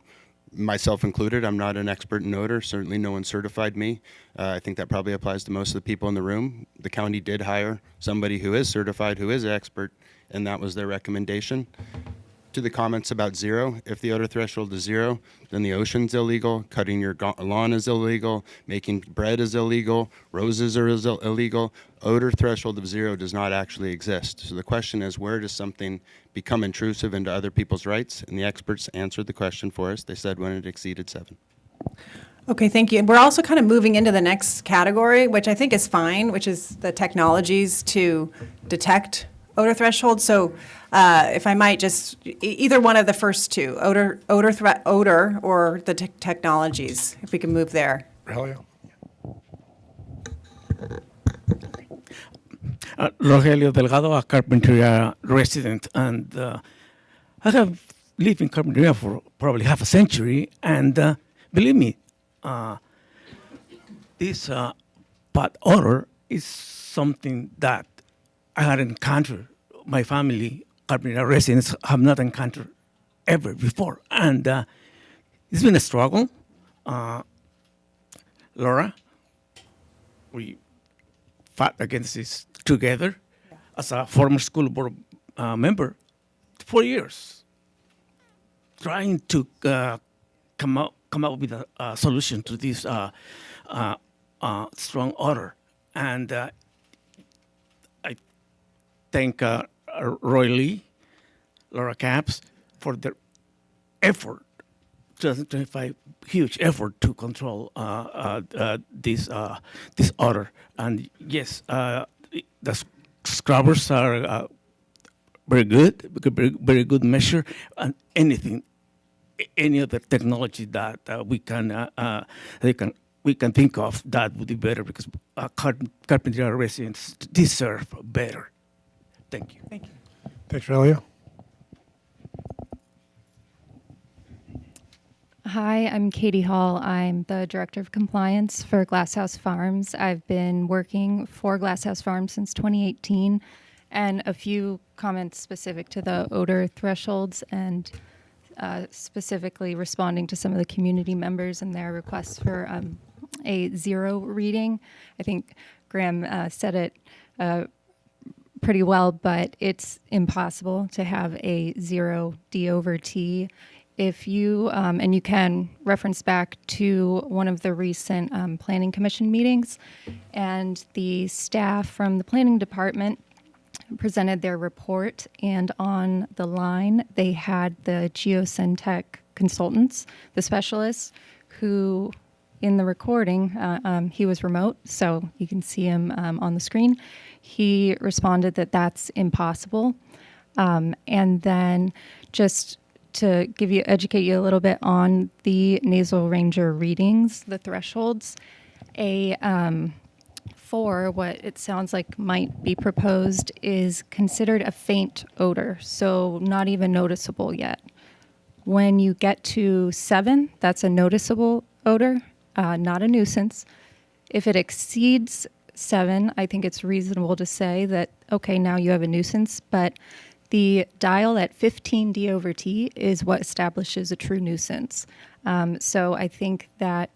myself included. I'm not an expert in odor. Certainly no one certified me. I think that probably applies to most of the people in the room. The county did hire somebody who is certified, who is an expert, and that was their recommendation. To the comments about 0, if the odor threshold is 0, then the ocean's illegal, cutting your lawn is illegal, making bread is illegal, roses are illegal. Odor threshold of 0 does not actually exist. So the question is, where does something become intrusive into other people's rights? And the experts answered the question for us. They said when it exceeded 7. Okay, thank you. And we're also kind of moving into the next category, which I think is fine, which is the technologies to detect odor threshold. So if I might just, either one of the first two, odor or the technologies, if we can move there. Rogelio. Rogelio Delgado, a Carpinteria resident, and I have lived in Carpinteria for probably half a century, and believe me, this pot odor is something that I had encountered. My family, Carpinteria residents, have not encountered ever before, and it's been a struggle. Laura, we fought against this together as a former school board member 4 years, trying to come up with a solution to this strong odor. And I thank Roy Lee, Laura Capps, for their effort, 2025 huge effort to control this odor. And yes, the scrubbers are very good, very good measure, and any other technology that we can think of that would be better, because Carpinteria residents deserve better. Thank you. Thank you. Thanks, Rogelio. Hi, I'm Katie Hall. I'm the Director of Compliance for Glasshouse Farms. I've been working for Glasshouse Farms since 2018, and a few comments specific to the odor thresholds and specifically responding to some of the community members and their requests for a 0 reading. I think Graham said it pretty well, but it's impossible to have a 0 D over T. If you, and you can reference back to one of the recent Planning Commission meetings, and the staff from the Planning Department presented their report, and on the line they had the Geosentech consultants, the specialists, who in the recording, he was remote, so you can see him on the screen. He responded that that's impossible. And then just to educate you a little bit on the nasal ranger readings, the thresholds, for what it sounds like might be proposed is considered a faint odor, so not even noticeable yet. When you get to 7, that's a noticeable odor, not a nuisance. If it exceeds 7, I think it's reasonable to say that, okay, now you have a nuisance, but the dial at 15 D/T is what establishes a true nuisance. So I think that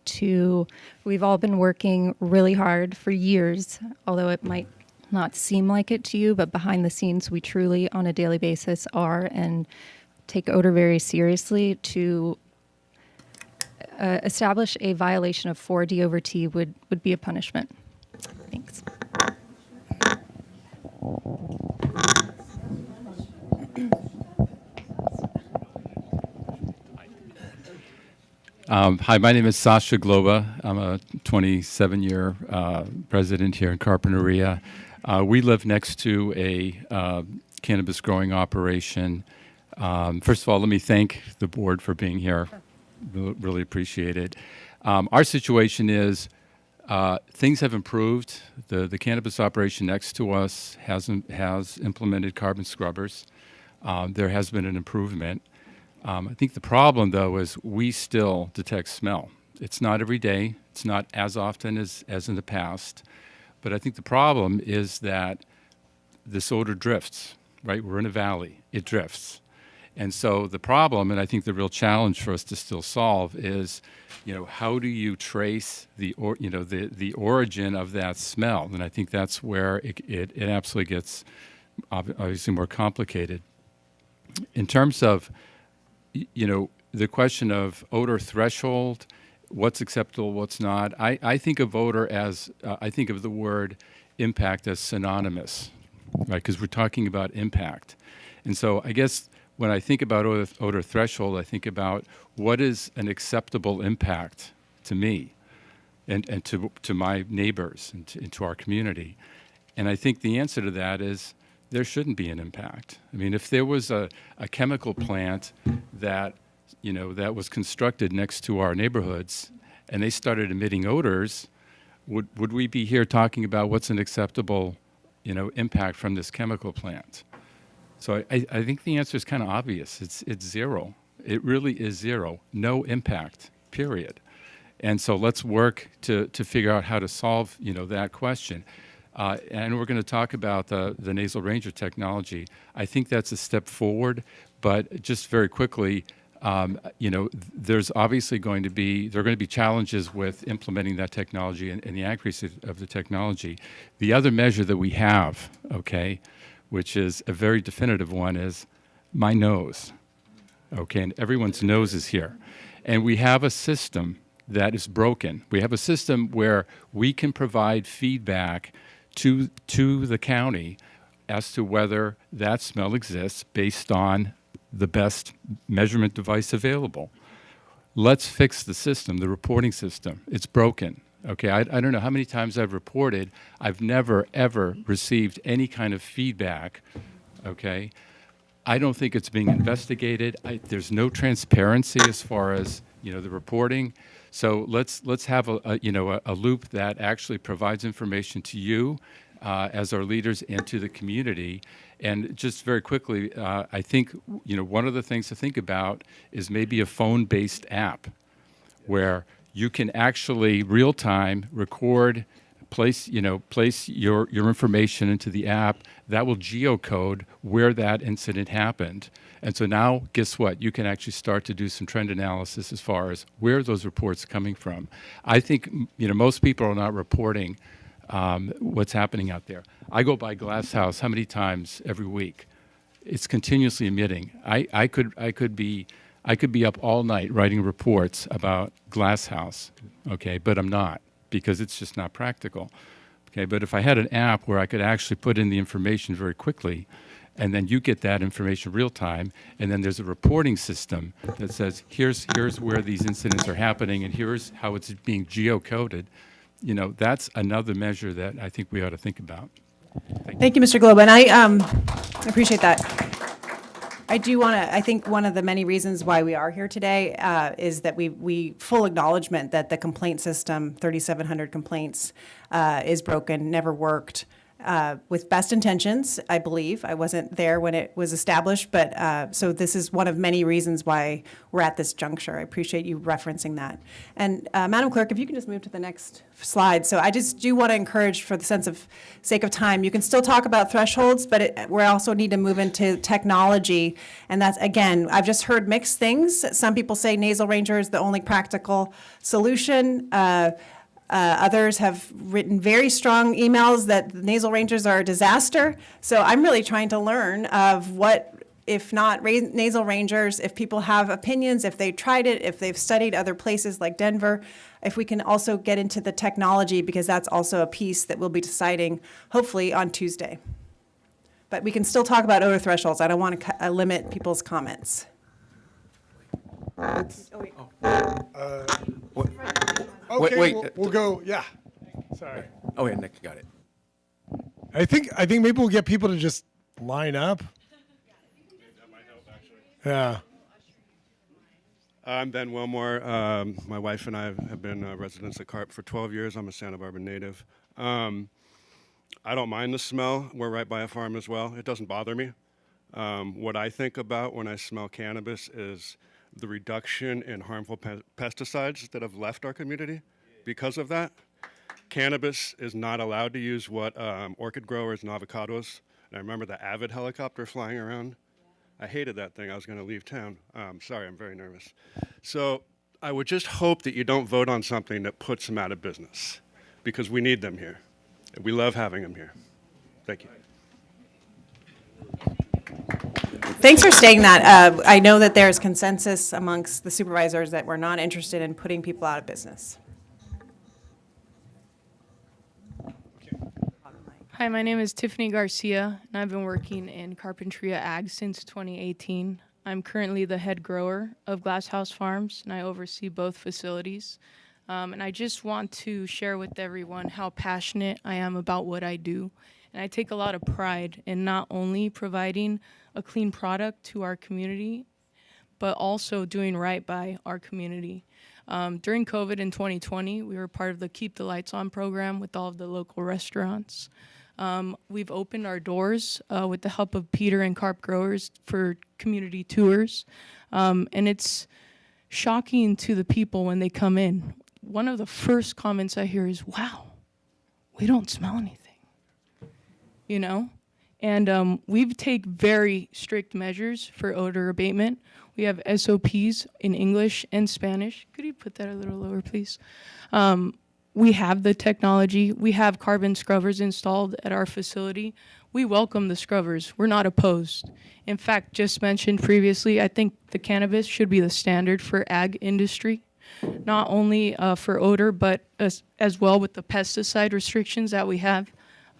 we've all been working really hard for years, although it might not seem like it to you, but behind the scenes, we truly on a daily basis are and take odor very seriously. To establish a violation of 4 D/T would be a punishment. Thanks. Hi, my name is Sasha Globa. I'm a 27-year resident here in Carpinteria. We live next to a cannabis growing operation. First of all, let me thank the board for being here. Really appreciate it. Our situation is things have improved. The cannabis operation next to us has implemented carbon scrubbers. There has been an improvement. I think the problem, though, is we still detect smell. It's not every day. It's not as often as in the past. But I think the problem is that this odor drifts, right? We're in a valley. It drifts. And so the problem, and I think the real challenge for us to still solve is, how do you trace the origin of that smell? And I think that's where it absolutely gets obviously more complicated. In terms of the question of odor threshold, what's acceptable, what's not. I think of odor as, I think of the word impact as synonymous, right? Because we're talking about impact. And so I guess when I think about odor threshold, I think about what is an acceptable impact to me and to my neighbors and to our community. And I think the answer to that is there shouldn't be an impact. I mean, if there was a chemical plant that, that was constructed next to our neighborhoods and they started emitting odors, would we be here talking about what's an acceptable, impact from this chemical plant? So I think the answer is kind of obvious. It's zero. It really is zero. No impact, period. And so let's work to figure out how to solve, that question. And we're going to talk about the nasal ranger technology. I think that's a step forward, but just very quickly, there's obviously there are going to be challenges with implementing that technology and the accuracy of the technology. The other measure that we have, okay, which is a very definitive one, is my nose, okay, and everyone's nose is here. And we have a system that is broken. We have a system where we can provide feedback to the county as to whether that smell exists based on the best measurement device available. Let's fix the system, the reporting system. It's broken. Okay, I don't know how many times I've reported. I've never, ever received any kind of feedback, okay? I don't think it's being investigated. There's no transparency as far as, the reporting. So let's have a loop that actually provides information to you as our leaders and to the community. And just very quickly, I think one of the things to think about is maybe a phone-based app where you can actually real time record, place your information into the app that will geocode where that incident happened. And so now, guess what? You can actually start to do some trend analysis as far as where those reports are coming from. I think, most people are not reporting what's happening out there. I go by Glass House how many times every week? It's continuously emitting. I could be up all night writing reports about Glass House, okay, but I'm not because it's just not practical. Okay, but if I had an app where I could actually put in the information very quickly and then you get that information real time, and then there's a reporting system that says, here's where these incidents are happening, and here's how it's being geocoded. You know, that's another measure that I think we ought to think about. Thank you, Mr. Globa, and I appreciate that. I do want to, I think one of the many reasons why we are here today is that we full acknowledgement that the complaint system, 3,700 complaints, is broken, never worked, with best intentions, I believe. I wasn't there when it was established, but so this is one of many reasons why we're at this juncture. I appreciate you referencing that. And Madam Clerk, if you can just move to the next slide. So I just do want to encourage, for the sake of time, you can still talk about thresholds, but we also need to move into technology. And that's, again, I've just heard mixed things. Some people say nasal ranger is the only practical solution. Others have written very strong emails that nasal rangers are a disaster. So I'm really trying to learn of what, if not nasal rangers, if people have opinions, if they've tried it, if they've studied other places like Denver, if we can also get into the technology, because that's also a piece that we'll be deciding hopefully on Tuesday. But we can still talk about odor thresholds. I don't want to limit people's comments. Okay, we'll go, yeah. Sorry. Oh, yeah, Nick, got it. I think maybe we'll get people to just line up. Yeah. I'm Ben Wilmore. My wife and I have been residents at Carp for 12 years. I'm a Santa Barbara native. I don't mind the smell. We're right by a farm as well. It doesn't bother me. What I think about when I smell cannabis is the reduction in harmful pesticides that have left our community because of that. Cannabis is not allowed to use what orchid growers and avocados. And I remember the Avid helicopter flying around. I hated that thing. I was going to leave town. Sorry, I'm very nervous. So I would just hope that you don't vote on something that puts them out of business, because we need them here. We love having them here. Thank you. Thanks for stating that. I know that there's consensus amongst the supervisors that we're not interested in putting people out of business. Hi, my name is Tiffany Garcia, and I've been working in Carpinteria Ag since 2018. I'm currently the head grower of Glasshouse Farms, and I oversee both facilities. And I just want to share with everyone how passionate I am about what I do. And I take a lot of pride in not only providing a clean product to our community, but also doing right by our community. During COVID in 2020, we were part of the Keep the Lights On program with all of the local restaurants. We've opened our doors with the help of Peter and Carp Growers for community tours. And it's shocking to the people when they come in. One of the first comments I hear is, wow, we don't smell anything. You know? And we've taken very strict measures for odor abatement. We have SOPs in English and Spanish. Could you put that a little lower, please? We have the technology. We have carbon scrubbers installed at our facility. We welcome the scrubbers. We're not opposed. In fact, just mentioned previously, I think the cannabis should be the standard for ag industry, not only for odor, but as well with the pesticide restrictions that we have.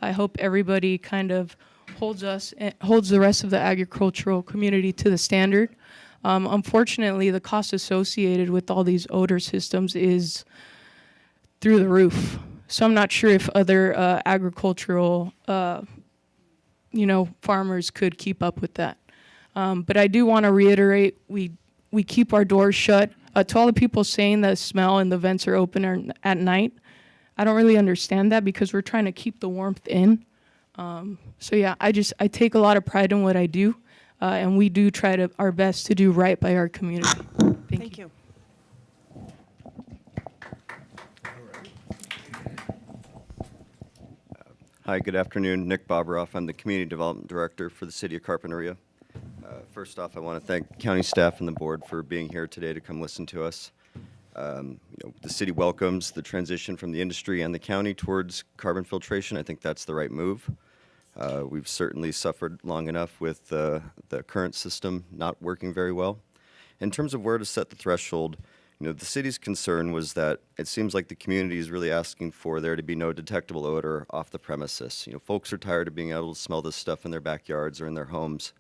I hope everybody kind of holds the rest of the agricultural community to the standard. Unfortunately, the cost associated with all these odor systems is through the roof. So I'm not sure if other agricultural, farmers could keep up with that. But I do want to reiterate, we keep our doors shut. To all the people saying the smell and the vents are open at night, I don't really understand that because we're trying to keep the warmth in. So yeah, I take a lot of pride in what I do, and we do try our best to do right by our community. Thank you. Hi, good afternoon. Nick Bobroff. I'm the Community Development Director for the City of Carpinteria. First off, I want to thank county staff and the board for being here today to come listen to us. The city welcomes the transition from the industry and the county towards carbon filtration. I think that's the right move. We've certainly suffered long enough with the current system not working very well. In terms of where to set the threshold, The city's concern was that it seems like the community is really asking for there to be no detectable odor off the premises. Folks are tired of being able to smell this stuff in their backyards or in their homes.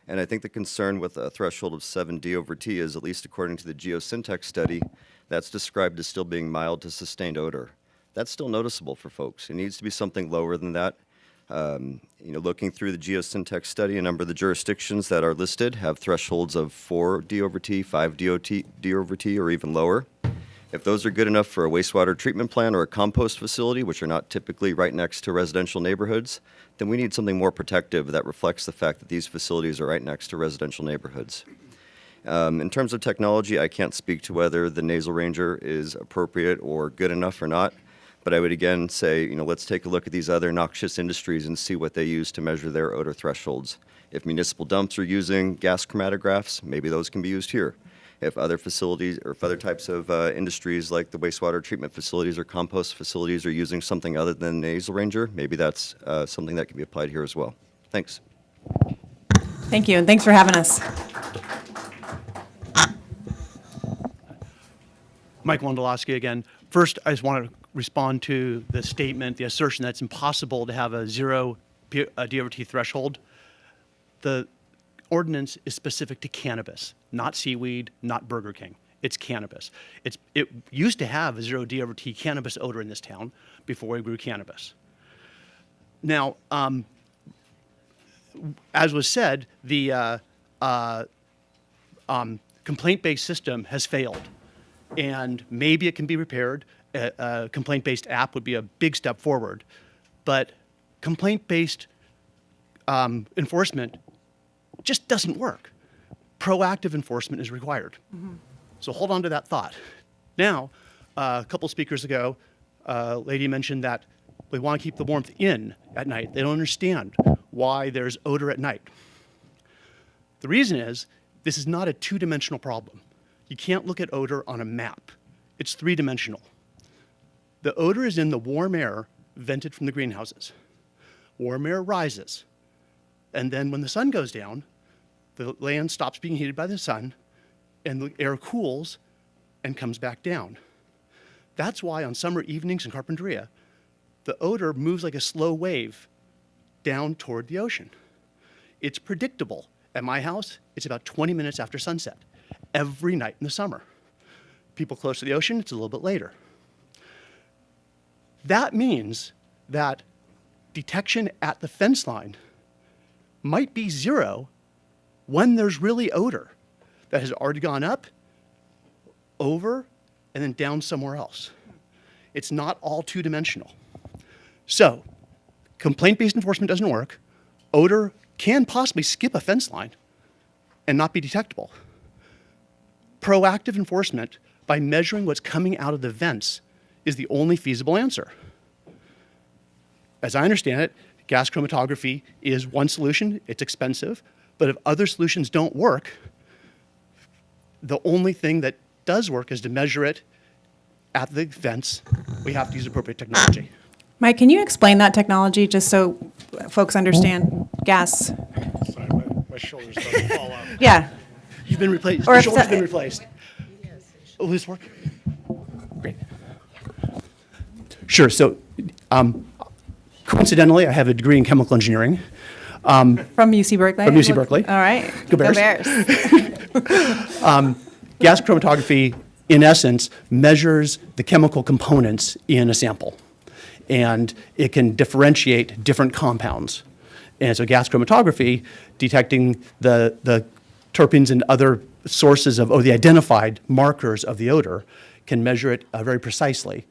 And I think the concern with a threshold of 7 D/T is, at least according to the geosyntax study, that's described as still being mild to sustained odor. That's still noticeable for folks. It needs to be something lower than that. Looking through the geosyntax study, a number of the jurisdictions that are listed have thresholds of 4 D/T, 5 D/T, or even lower. If those are good enough for a wastewater treatment plant or a compost facility, which are not typically right next to residential neighborhoods, then we need something more protective that reflects the fact that these facilities are right next to residential neighborhoods. In terms of technology, I can't speak to whether the nasal ranger is appropriate or good enough or not. But I would again say, let's take a look at these other noxious industries and see what they use to measure their odor thresholds. If municipal dumps are using gas chromatographs, maybe those can be used here. If other facilities or if other types of industries like the wastewater treatment facilities or compost facilities are using something other than nasal ranger, maybe that's something that can be applied here as well. Thanks. Thank you, and thanks for having us. Mike Wondolowski again. First, I just want to respond to the statement, the assertion that it's impossible to have a 0 D/T threshold. The ordinance is specific to cannabis, not seaweed, not Burger King. It's cannabis. It used to have a 0 D/T cannabis odor in this town before we grew cannabis. Now, as was said, the complaint-based system has failed, and maybe it can be repaired. A complaint-based app would be a big step forward, but complaint-based enforcement just doesn't work. Proactive enforcement is required. Mm-hmm. So hold on to that thought. Now, a couple speakers ago, a lady mentioned that we want to keep the warmth in at night. They don't understand why there's odor at night. The reason is this is not a two-dimensional problem. You can't look at odor on a map. It's three-dimensional. The odor is in the warm air vented from the greenhouses. Warm air rises, and then when the sun goes down, the land stops being heated by the sun, and the air cools and comes back down. That's why on summer evenings in Carpinteria, the odor moves like a slow wave down toward the ocean. It's predictable. At my house, it's about 20 minutes after sunset, every night in the summer. People close to the ocean, it's a little bit later. That means that detection at the fence line might be 0 when there's really odor that has already gone up, over, and then down somewhere else. It's not all two-dimensional. So, complaint-based enforcement doesn't work. Odor can possibly skip a fence line and not be detectable. Proactive enforcement by measuring what's coming out of the vents is the only feasible answer. As I understand it, gas chromatography is one solution. It's expensive. But if other solutions don't work, the only thing that does work is to measure it at the vents. We have to use appropriate technology. Mike, can you explain that technology just so folks understand gas? Sorry, my shoulder's about to fall out. Yeah. You've been replaced. Or Your if shoulder's the- been replaced. Will this work? Great. Sure. So, coincidentally, I have a degree in chemical engineering. From UC Berkeley? From UC Berkeley. All right. Go Bears. Gas chromatography, in essence, measures the chemical components in a sample. And it can differentiate different compounds. And so gas chromatography, detecting the terpenes and other sources of, or the identified markers of the odor, can measure it very precisely.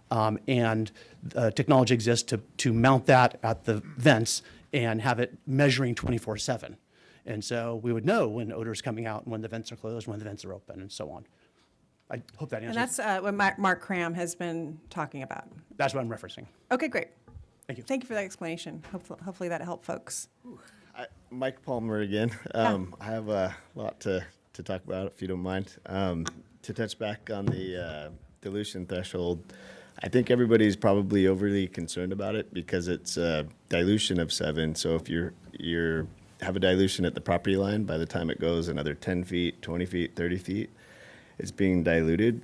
And technology exists to mount that at the vents and have it measuring 24/7. And so we would know when odor is coming out and when the vents are closed, when the vents are open, and so on. I hope that answers. And that's what Mark Cram has been talking about. That's what I'm referencing. Okay, great. Thank you. Thank you for that explanation. Hopefully that helped folks. Mike Palmer again. I have a lot to talk about, if you don't mind. To touch back on the dilution threshold, I think everybody's probably overly concerned about it because it's a dilution of 7. So if you're have a dilution at the property line, by the time it goes another 10 feet, 20 feet, 30 feet, it's being diluted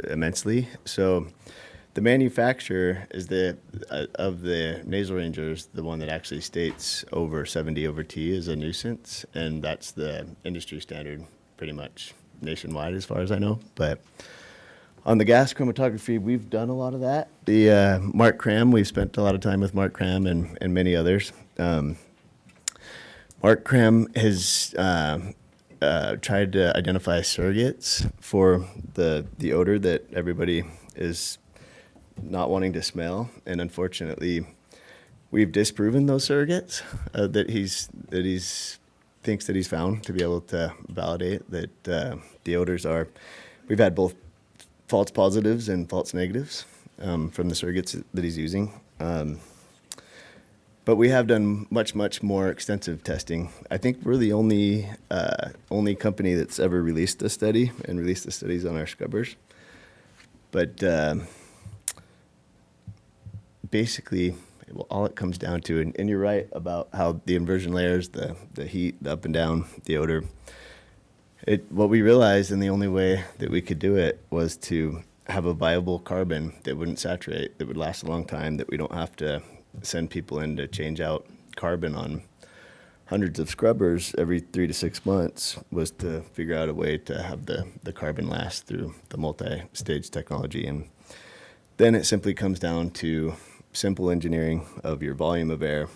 immensely. So the manufacturer is of the nasal rangers, the one that actually states over 70 over T is a nuisance, and that's the industry standard pretty much nationwide as far as I know. But on the gas chromatography, we've done a lot of that. The Mark Cram, we've spent a lot of time with Mark Cram and many others. Mark Cram has tried to identify surrogates for the odor that everybody is not wanting to smell, and unfortunately, we've disproven those surrogates that he's thinks that he's found to be able to validate that the odors are. We've had both false positives and false negatives from the surrogates that he's using. But we have done much more extensive testing. I think we're the only company that's ever released a study and released the studies on our scrubbers. But basically, all it comes down to, and you're right about how the inversion layers, the heat, the up and down, the odor. What we realized, and the only way that we could do it, was to have a viable carbon that wouldn't saturate, that would last a long time, that we don't have to send people in to change out carbon on hundreds of scrubbers every 3 to 6 months, was to figure out a way to have the carbon last through the multi-stage technology. And then it simply comes down to simple engineering of your volume of air,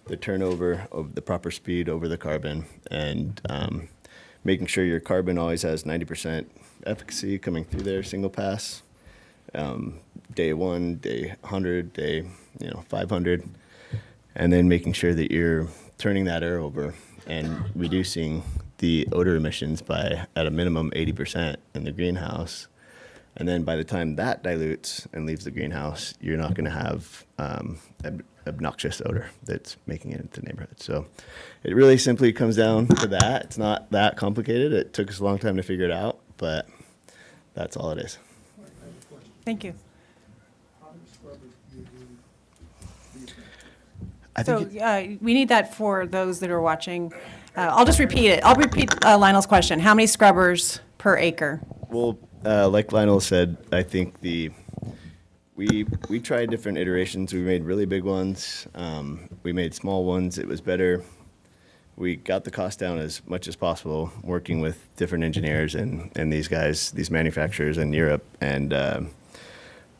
the turnover of the proper speed over the carbon, and making sure your carbon always has 90% efficacy coming through there, single pass, day 1, day 100, day 500, and then making sure that you're turning that air over and reducing the odor emissions by, at a minimum, 80% in the greenhouse. And then by the time that dilutes and leaves the greenhouse, you're not going to have obnoxious odor that's making it into the neighborhood. So it really simply comes down to that. It's not that complicated. It took us a long time to figure it out, but that's all it is. Thank you. So we need that for those that are watching. I'll just repeat it. I'll repeat Lionel's question. How many scrubbers per acre? Well, like Lionel said, I think we tried different iterations. We made really big ones. We made small ones. It was better. We got the cost down as much as possible, working with different engineers and these guys, these manufacturers in Europe. And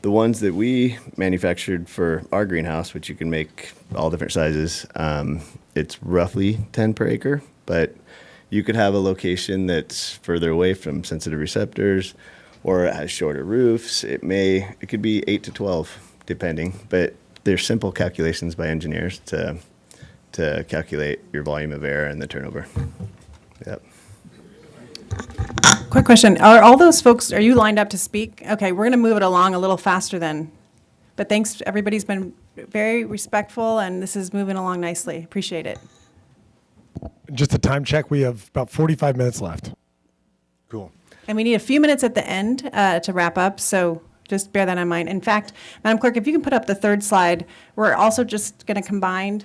the ones that we manufactured for our greenhouse, which you can make all different sizes, it's roughly 10 per acre, but you could have a location that's further away from sensitive receptors, or it has shorter roofs. It could be 8 to 12, depending. But there's simple calculations by engineers to calculate your volume of air and the turnover. Yep. Quick question. Are all those folks, are you lined up to speak? Okay, we're going to move it along a little faster then. But thanks, everybody's been very respectful, and this is moving along nicely. Appreciate it. Just a time check, we have about 45 minutes left. Cool. And we need a few minutes at the end to wrap up, so just bear that in mind. In fact, Madam Clerk, if you can put up the third slide, we're also just going to combine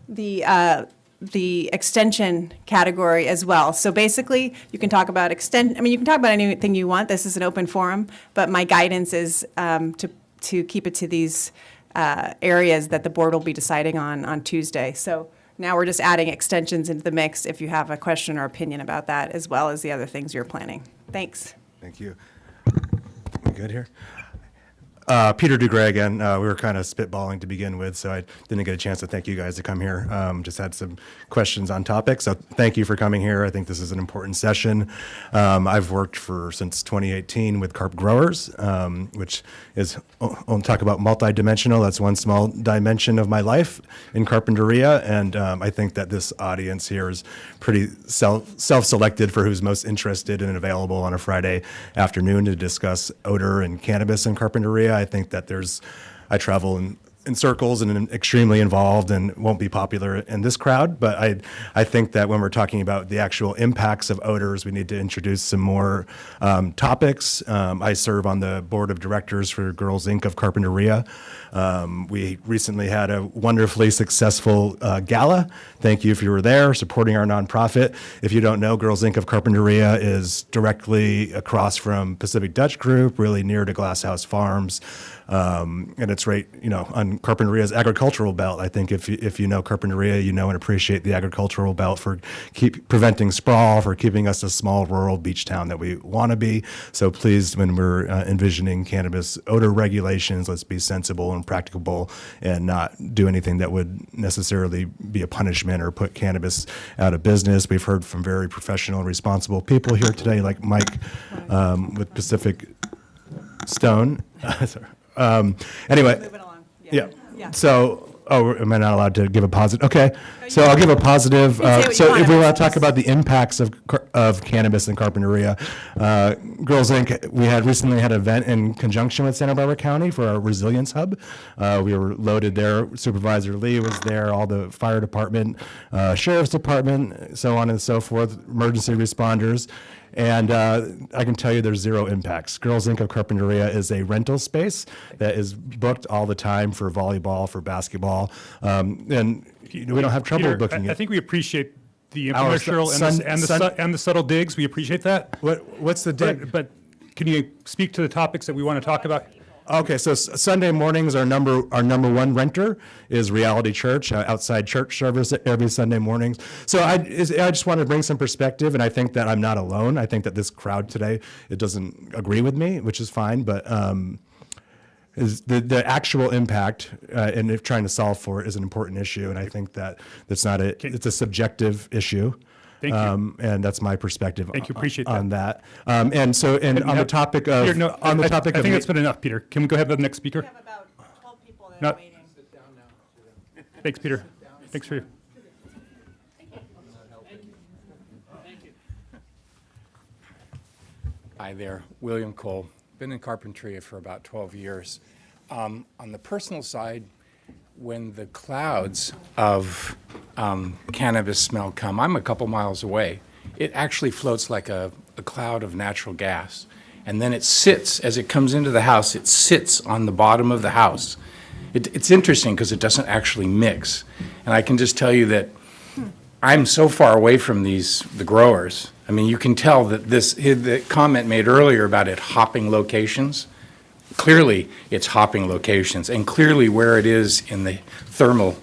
the extension category as well. So basically, you can talk about you can talk about anything you want. This is an open forum, but my guidance is to keep it to these areas that the board will be deciding on Tuesday. So now we're just adding extensions into the mix if you have a question or opinion about that, as well as the other things you're planning. Thanks. Thank you. We good here? Peter DeGray again. We were kind of spitballing to begin with, so I didn't get a chance to thank you guys to come here. Just had some questions on topics, so thank you for coming here. I think this is an important session. I've worked since 2018 with carp growers, which is, I'll talk about multidimensional. That's one small dimension of my life in Carpinteria, and I think that this audience here is pretty self-selected for who's most interested and available on a Friday afternoon to discuss odor and cannabis in Carpinteria. I think that I travel in in circles and extremely involved and won't be popular in this crowd. But I think that when we're talking about the actual impacts of odors, we need to introduce some more topics. I serve on the board of directors for Girls Inc. of Carpinteria. We recently had a wonderfully successful gala. Thank you if you were there supporting our nonprofit. If you don't know, Girls Inc. of Carpinteria is directly across from Pacific Dutch Group, really near to Glass House Farms. And it's right, on Carpinteria's agricultural belt. I think if you know Carpinteria, you know and appreciate the agricultural belt for preventing sprawl, for keeping us a small rural beach town that we want to be. So please, when we're envisioning cannabis odor regulations, let's be sensible and practicable and not do anything that would necessarily be a punishment or put cannabis out of business. We've heard from very professional and responsible people here today, like Mike with Pacific Stone. Anyway, yeah. So, am I not allowed to give a positive? Okay, so I'll give a positive. So if we want to talk about the impacts of cannabis in Carpinteria, Girls Inc., we had recently had an event in conjunction with Santa Barbara County for our Resilience Hub. We were loaded there. Supervisor Lee was there, all the fire department, sheriff's department, so on and so forth, emergency responders. And I can tell you there's zero impacts. Girls Inc. of Carpinteria is a rental space that is booked all the time for volleyball, for basketball, and we don't have trouble Peter, booking I it. think we appreciate the Our infomercial and the subtle digs. We appreciate that. What's the dig? But can you speak to the topics that we want to talk about? Okay, so Sunday mornings, our number one renter is Reality Church, outside church service every Sunday mornings. So I just want to bring some perspective, and I think that I'm not alone. I think that this crowd today, it doesn't agree with me, which is fine, but is the actual impact and if trying to solve for it is an important issue, and I think that it's a subjective issue. Thank you. And that's my perspective. Thank you. Appreciate on that. And on the topic of Peter, no, I think that's been enough, Peter. Can we go ahead to the next speaker? We have about 12 people that are waiting. Sit down now. Thanks, Peter. Thanks for you. Hi there, William Cole. Been in Carpinteria for about 12 years. On the personal side, when the clouds of cannabis smell come, I'm a couple miles away. It actually floats like a cloud of natural gas. And then it sits, as it comes into the house, it sits on the bottom of the house. It's interesting because it doesn't actually mix. And I can just tell you that I'm so far away from the growers. I mean, you can tell that the comment made earlier about it hopping locations, clearly it's hopping locations, and clearly where it is in the thermal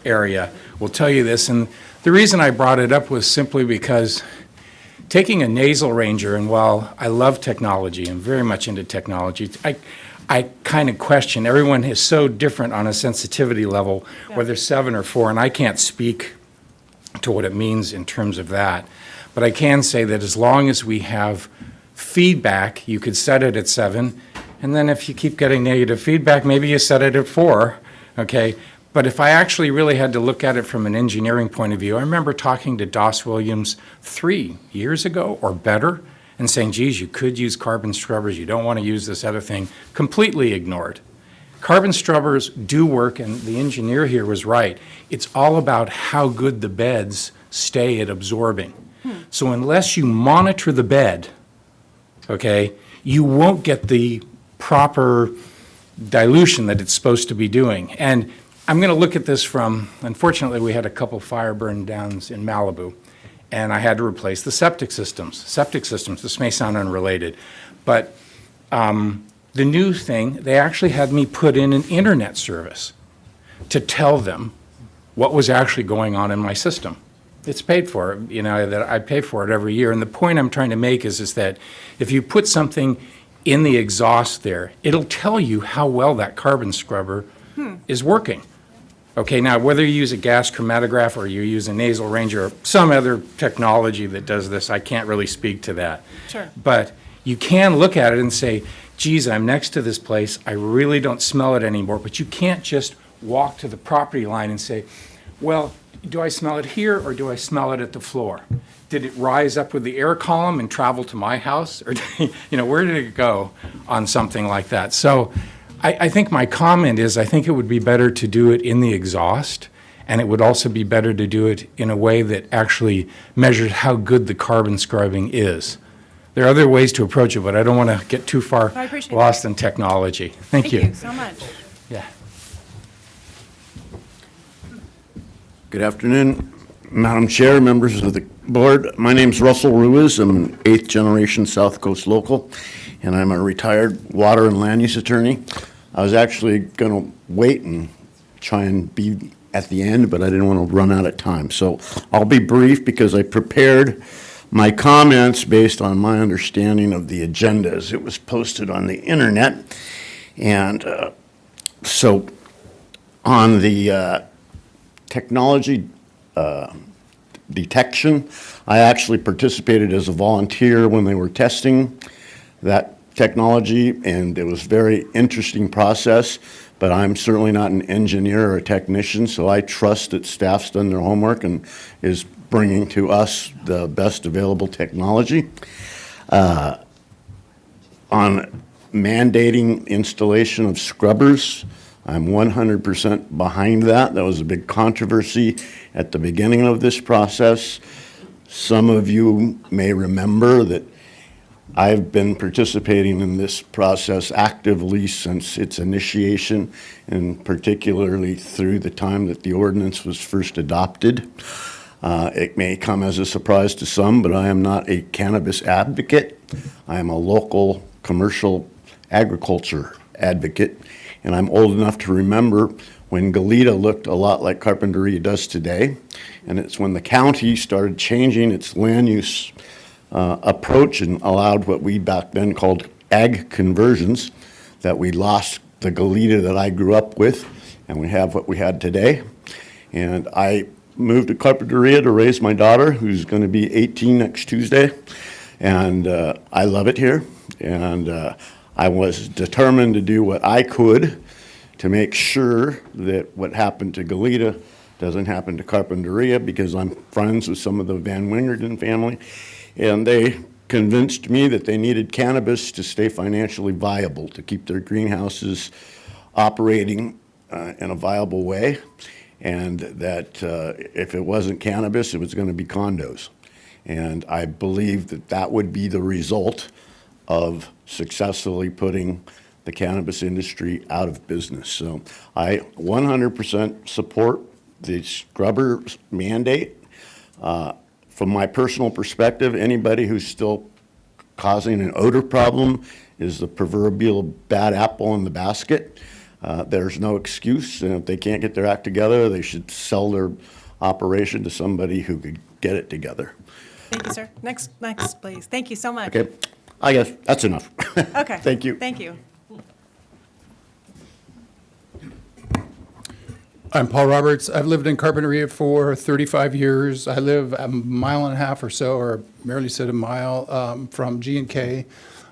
area will tell you this. And the reason I brought it up was simply because taking a nasal ranger, and while I love technology, I'm very much into technology, I kind of question, everyone is so different on a sensitivity level, whether 7 or 4, and I can't speak to what it means in terms of that. But I can say that as long as we have feedback, you could set it at 7, and then if you keep getting negative feedback, maybe you set it at 4, okay? But if I actually really had to look at it from an engineering point of view, I remember talking to Doss Williams 3 years ago or better and saying, geez, you could use carbon scrubbers, you don't want to use this other thing, completely ignored. Carbon scrubbers do work, and the engineer here was right. It's all about how good the beds stay at absorbing. So unless you monitor the bed, okay, you won't get the proper dilution that it's supposed to be doing. And I'm going to look at this from, unfortunately, we had a couple fire burn downs in Malibu, and I had to replace the septic systems. Septic systems, this may sound unrelated, but the new thing, they actually had me put in an internet service to tell them what was actually going on in my system. It's paid for, that I pay for it every year. And the point I'm trying to make is that if you put something in the exhaust there, it'll tell you how well that carbon scrubber is working. Okay, now whether you use a gas chromatograph or you use a nasal ranger or some other technology that does this, I can't really speak to that. Sure. But you can look at it and say, geez, I'm next to this place, I really don't smell it anymore. But you can't just walk to the property line and say, well, do I smell it here or do I smell it at the floor? Did it rise up with the air column and travel to my house? Or, where did it go on something like that? So I think my comment is I think it would be better to do it in the exhaust, and it would also be better to do it in a way that actually measures how good the carbon scrubbing is. There are other ways to approach it, but I don't want to get too far I appreciate lost in technology. Thank you. Thank you so much. Yeah. Good afternoon, Madam Chair, members of the board. My name's Russell Ruiz. I'm an 8th generation South Coast local, and I'm a retired water and land use attorney. I was actually going to wait and try and be at the end, but I didn't want to run out of time. So I'll be brief because I prepared my comments based on my understanding of the agenda as it was posted on the internet. And so on the technology detection, I actually participated as a volunteer when they were testing that technology, and it was a very interesting process, but I'm certainly not an engineer or a technician, so I trust that staff's done their homework and is bringing to us the best available technology. On mandating installation of scrubbers, I'm 100% behind that. That was a big controversy at the beginning of this process. Some of you may remember that I've been participating in this process actively since its initiation, and particularly through the time that the ordinance was first adopted. It may come as a surprise to some, but I am not a cannabis advocate. I am a local commercial agriculture advocate, and I'm old enough to remember when Goleta looked a lot like Carpinteria does today, and it's when the county started changing its land use approach and allowed what we back then called ag conversions, that we lost the Goleta that I grew up with, and we have what we had today. And I moved to Carpinteria to raise my daughter, who's going to be 18 next Tuesday, and I love it here. And I was determined to do what I could to make sure that what happened to Goleta doesn't happen to Carpinteria, because I'm friends with some of the Van Wingerden family, and they convinced me that they needed cannabis to stay financially viable, to keep their greenhouses operating in a viable way, and that if it wasn't cannabis, it was going to be condos. And I believe that that would be the result of successfully putting the cannabis industry out of business. So I 100% support the scrubber mandate. From my personal perspective, anybody who's still causing an odor problem is the proverbial bad apple in the basket. There's no excuse, and if they can't get their act together, they should sell their operation to somebody who could get it together. Thank you, sir. Next, please. Thank you so much. Okay, I guess that's enough. Okay. Thank you. Thank you. I'm Paul Roberts. I've lived in Carpinteria for 35 years. I live a mile and a half or so, or merely said a mile, from G&K.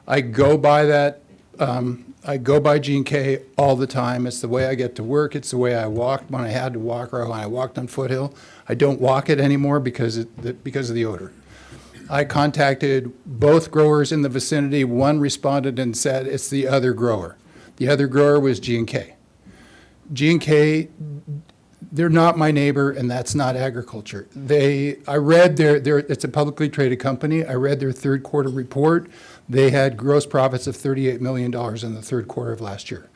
I go by that. I go by G&K all the time. It's the way I get to work. It's the way I walked when I had to walk, or when I walked on Foothill. I don't walk it anymore because of the odor. I contacted both growers in the vicinity. One responded and said it's the other grower. The other grower was G&K. G&K, they're not my neighbor, and that's not agriculture. I read it's a publicly traded company. I read their third quarter report. They had gross profits of $38 million in the third quarter of last year.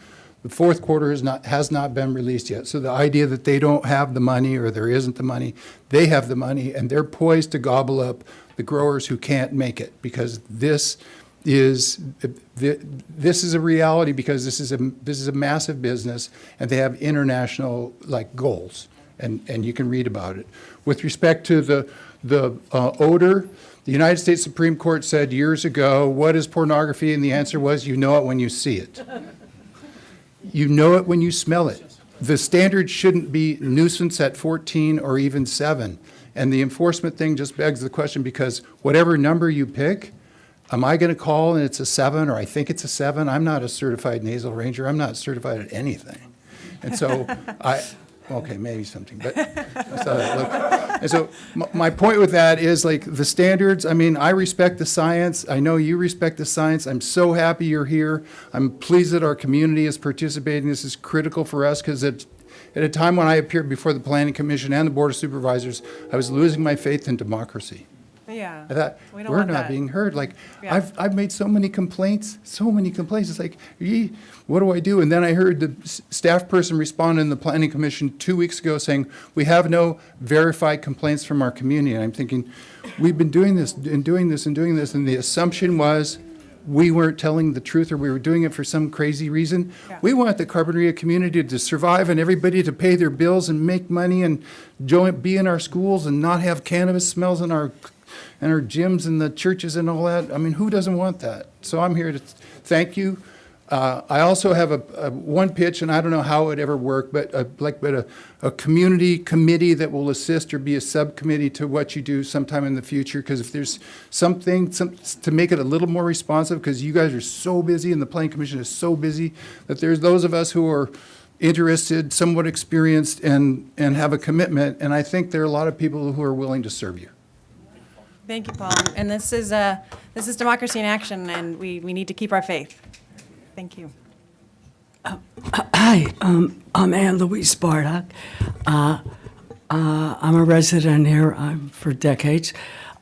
The fourth quarter has not been released yet. So the idea that they don't have the money, or there isn't the money, they have the money, and they're poised to gobble up the growers who can't make it, because this is a reality, because this is a massive business, and they have international goals, and you can read about it. With respect to the odor, the United States Supreme Court said years ago, what is pornography? And the answer was, you know it when you see it. You know it when you smell it. The standard shouldn't be nuisance at 14 or even 7. And the enforcement thing just begs the question, because whatever number you pick, am I going to call and it's a 7, or I think it's a 7? I'm not a certified nasal ranger. I'm not certified at anything. And so Okay, maybe something, but and so my point with that is like the standards. I mean, I respect the science. I know you respect the science. I'm so happy you're here. I'm pleased that our community is participating. This is critical for us because at a time when I appeared before the Planning Commission and the Board of Supervisors, I was losing my faith in democracy. Yeah. I thought, We don't we're want not that. being heard. Like, Yeah. I've made so many complaints. It's like, "Gee, what do I do?" And then I heard the staff person respond in the Planning Commission 2 weeks ago saying, we have no verified complaints from our community. And I'm thinking, we've been doing this and doing this and doing this, and the assumption was we weren't telling the truth or we were doing it for some crazy reason. Yeah. We want the Carpinteria community to survive and everybody to pay their bills and make money and be in our schools and not have cannabis smells in our gyms and the churches and all that. I mean, who doesn't want that? So I'm here to thank you. I also have a one pitch, and I don't know how it would ever work, but a community committee that will assist or be a subcommittee to what you do sometime in the future. Because if there's something to make it a little more responsive, because you guys are so busy and the Planning Commission is so busy, that there's those of us who are interested, somewhat experienced, and have a commitment. And I think there are a lot of people who are willing to serve you. Thank you, Paul. And this is democracy in action, and we need to keep our faith. Thank you. Hi, I'm Ann Louise Bardock. I'm a resident here for decades.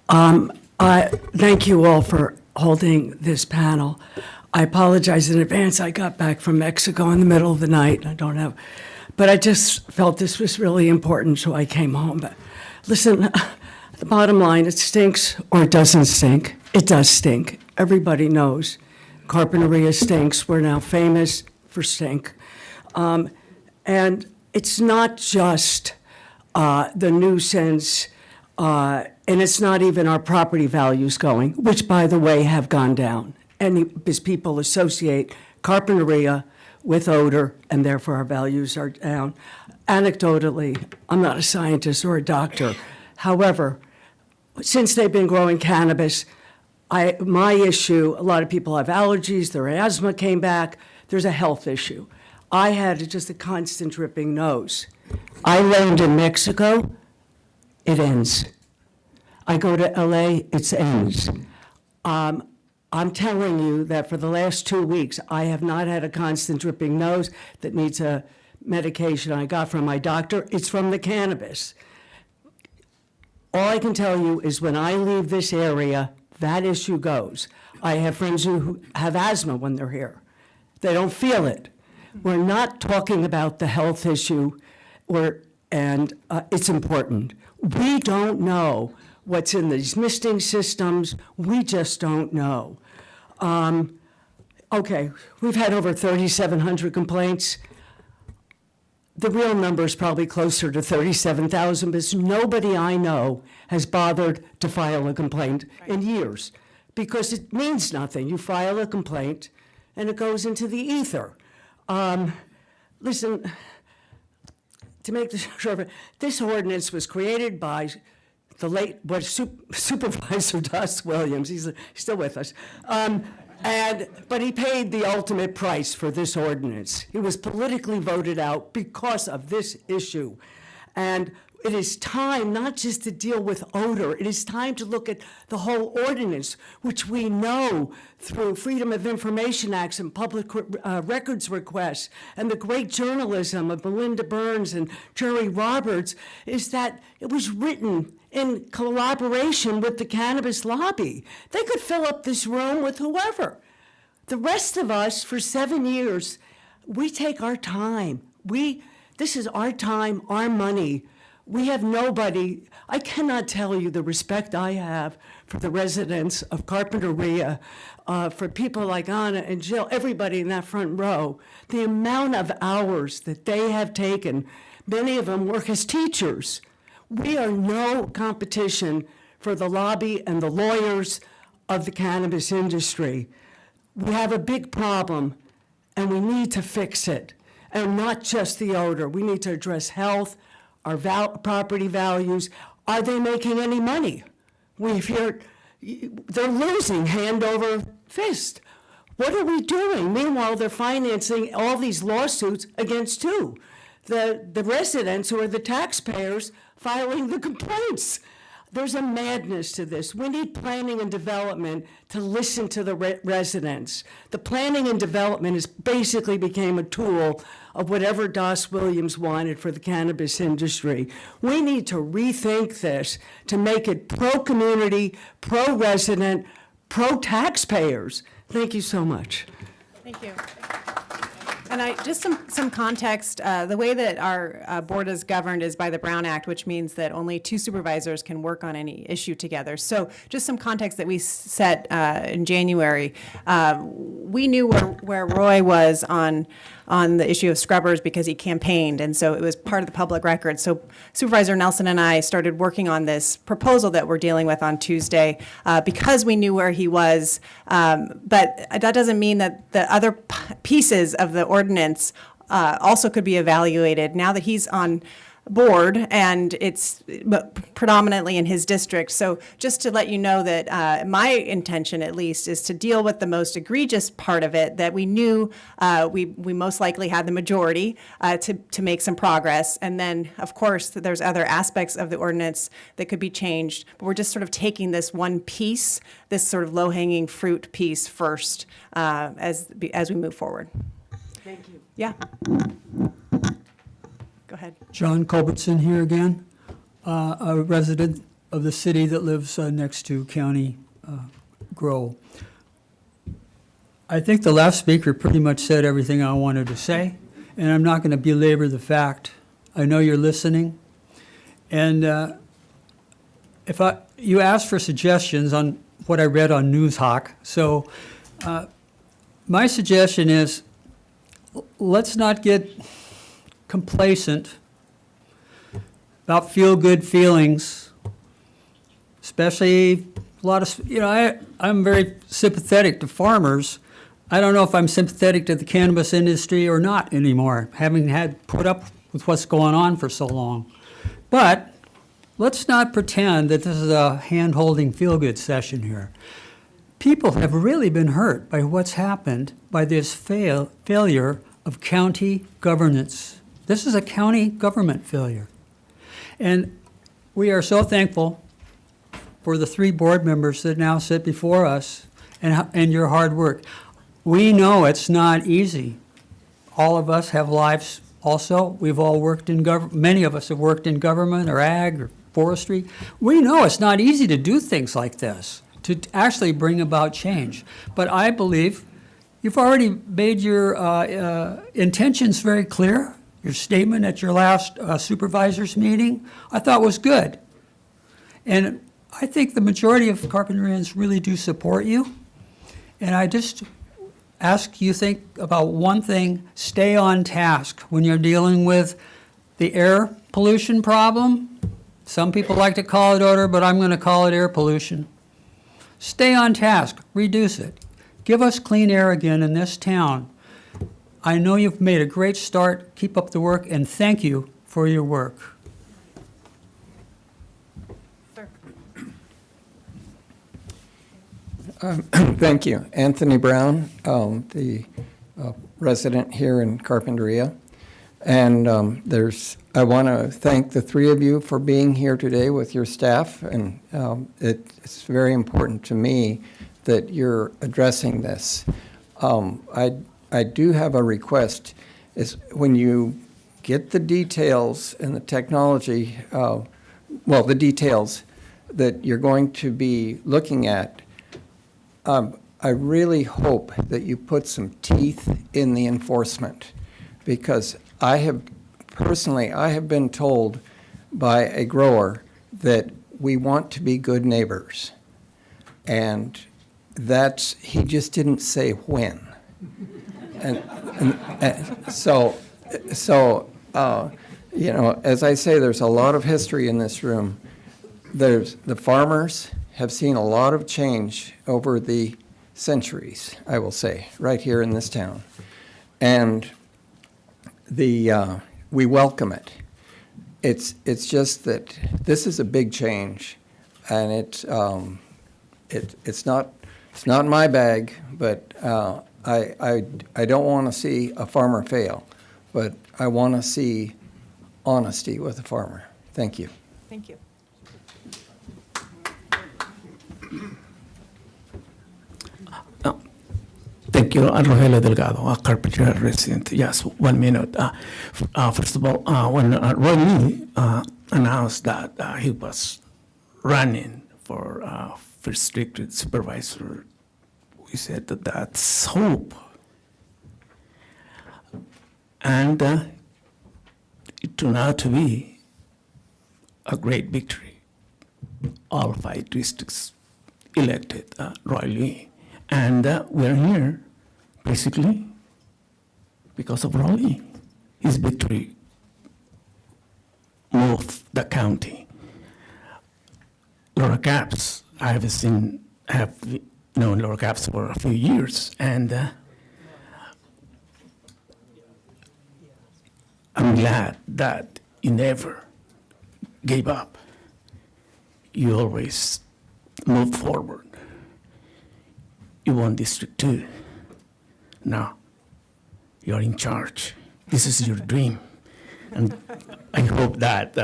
I thank you all for holding this panel. I apologize in advance. I got back from Mexico in the middle of the night. But I just felt this was really important, so I came home. But listen, the bottom line, it stinks or it doesn't stink. It does stink. Everybody knows. Carpinteria stinks. We're now famous for stink. And it's not just the nuisance, and it's not even our property values going, which, by the way, have gone down. And because people associate Carpinteria with odor, and therefore our values are down. Anecdotally, I'm not a scientist or a doctor. However, since they've been growing cannabis, my issue, a lot of people have allergies, their asthma came back, there's a health issue. I had just a constant dripping nose. I learned in Mexico, it ends. I go to LA, it ends. I'm telling you that for the last 2 weeks, I have not had a constant dripping nose that needs a medication I got from my doctor. It's from the cannabis. All I can tell you is when I leave this area, that issue goes. I have friends who have asthma when they're here. They don't feel it. We're not talking about the health issue, and it's important. We don't know what's in these misting systems. We just don't know. Okay, we've had over 3,700 complaints. The real number is probably closer to 37,000, because nobody I know has bothered to file a complaint in years, because it means nothing. You file a complaint, and it goes into the ether. Listen, to make this short, this ordinance was created by the late Supervisor Dust Williams. He's still with us. But he paid the ultimate price for this ordinance. He was politically voted out because of this issue. And it is time not just to deal with odor, it is time to look at the whole ordinance, which we know through Freedom of Information Acts and public records requests and the great journalism of Melinda Burns and Jerry Roberts, is that it was written in collaboration with the cannabis lobby. They could fill up this room with whoever. The rest of us, for 7 years, we take our time. This is our time, our money. We have nobody. I cannot tell you the respect I have for the residents of Carpinteria, for people like Anna and Jill, everybody in that front row. The amount of hours that they have taken, many of them work as teachers. We are no competition for the lobby and the lawyers of the cannabis industry. We have a big problem, and we need to fix it. And not just the odor. We need to address health, our property values. Are they making any money? We've heard they're losing hand over fist. What are we doing? Meanwhile, they're financing all these lawsuits against who? the residents or the taxpayers filing the complaints. There's a madness to this. We need planning and development to listen to the residents. The planning and development has basically became a tool of whatever Doss Williams wanted for the cannabis industry. We need to rethink this to make it pro-community, pro-resident, pro-taxpayers. Thank you so much. Thank you. And just some context, the way that our board is governed is by the Brown Act, which means that only 2 supervisors can work on any issue together. So just some context that we set in January. We knew where Roy was on the issue of scrubbers because he campaigned, and so it was part of the public record. So Supervisor Nelson and I started working on this proposal that we're dealing with on Tuesday because we knew where he was. But that doesn't mean that the other pieces of the ordinance also could be evaluated now that he's on board, and it's predominantly in his district. So just to let you know that my intention, at least, is to deal with the most egregious part of it that we knew we most likely had the majority to make some progress. And then, of course, there's other aspects of the ordinance that could be changed. But we're just sort of taking this one piece, this sort of low-hanging fruit piece first as we move forward. Thank you. Yeah. Go ahead. John Culbertson here again, a resident of the city that lives next to County Grow. I think the last speaker pretty much said everything I wanted to say, and I'm not going to belabor the fact. I know you're listening, and you asked for suggestions on what I read on NewsHawk, so my suggestion is let's not get complacent about feel-good feelings, especially a lot of, I'm very sympathetic to farmers. I don't know if I'm sympathetic to the cannabis industry or not anymore, having had put up with what's going on for so long. But let's not pretend that this is a hand-holding feel-good session here. People have really been hurt by what's happened by this failure of county governance. This is a county government failure. And we are so thankful for the 3 board members that now sit before us and your hard work. We know it's not easy. All of us have lives also. We've all worked in government. Many of us have worked in government or ag or forestry. We know it's not easy to do things like this, to actually bring about change. But I believe you've already made your intentions very clear. Your statement at your last supervisors meeting, I thought was good. And I think the majority of Carpinterians really do support you. And I just ask you think about one thing, stay on task when you're dealing with the air pollution problem. Some people like to call it odor, but I'm going to call it air pollution. Stay on task, reduce it. Give us clean air again in this town. I know you've made a great start. Keep up the work, and thank you for your work. Thank you. Anthony Brown, the resident here in Carpinteria. And I want to thank the 3 of you for being here today with your staff. And it's very important to me that you're addressing this. I do have a request, is when you get the details and the technology, the details that you're going to be looking at, I really hope that you put some teeth in the enforcement, because I have been told by a grower that we want to be good neighbors, and he just didn't say when. And so as I say, there's a lot of history in this room. The farmers have seen a lot of change over the centuries, I will say, right here in this town. And we welcome it. It's just that this is a big change, and it's not my bag, but I don't want to see a farmer fail, but I want to see honesty with the farmer. Thank you. Thank you. Thank you, Rogelio Delgado, a Carpinteria resident. Yes, 1 minute. First of all, when Roy Lee announced that he was running for first district supervisor, we said that that's hope. And it turned out to be a great victory. All 5 districts elected Roy Lee. And we're here, basically, because of Roy Lee. His victory moved the county. Laura Capps, I have known Laura Capps for a few years, and I'm glad that you never gave up. You always moved forward. You won District 2. Now, you're in charge. This is your dream. And I hope that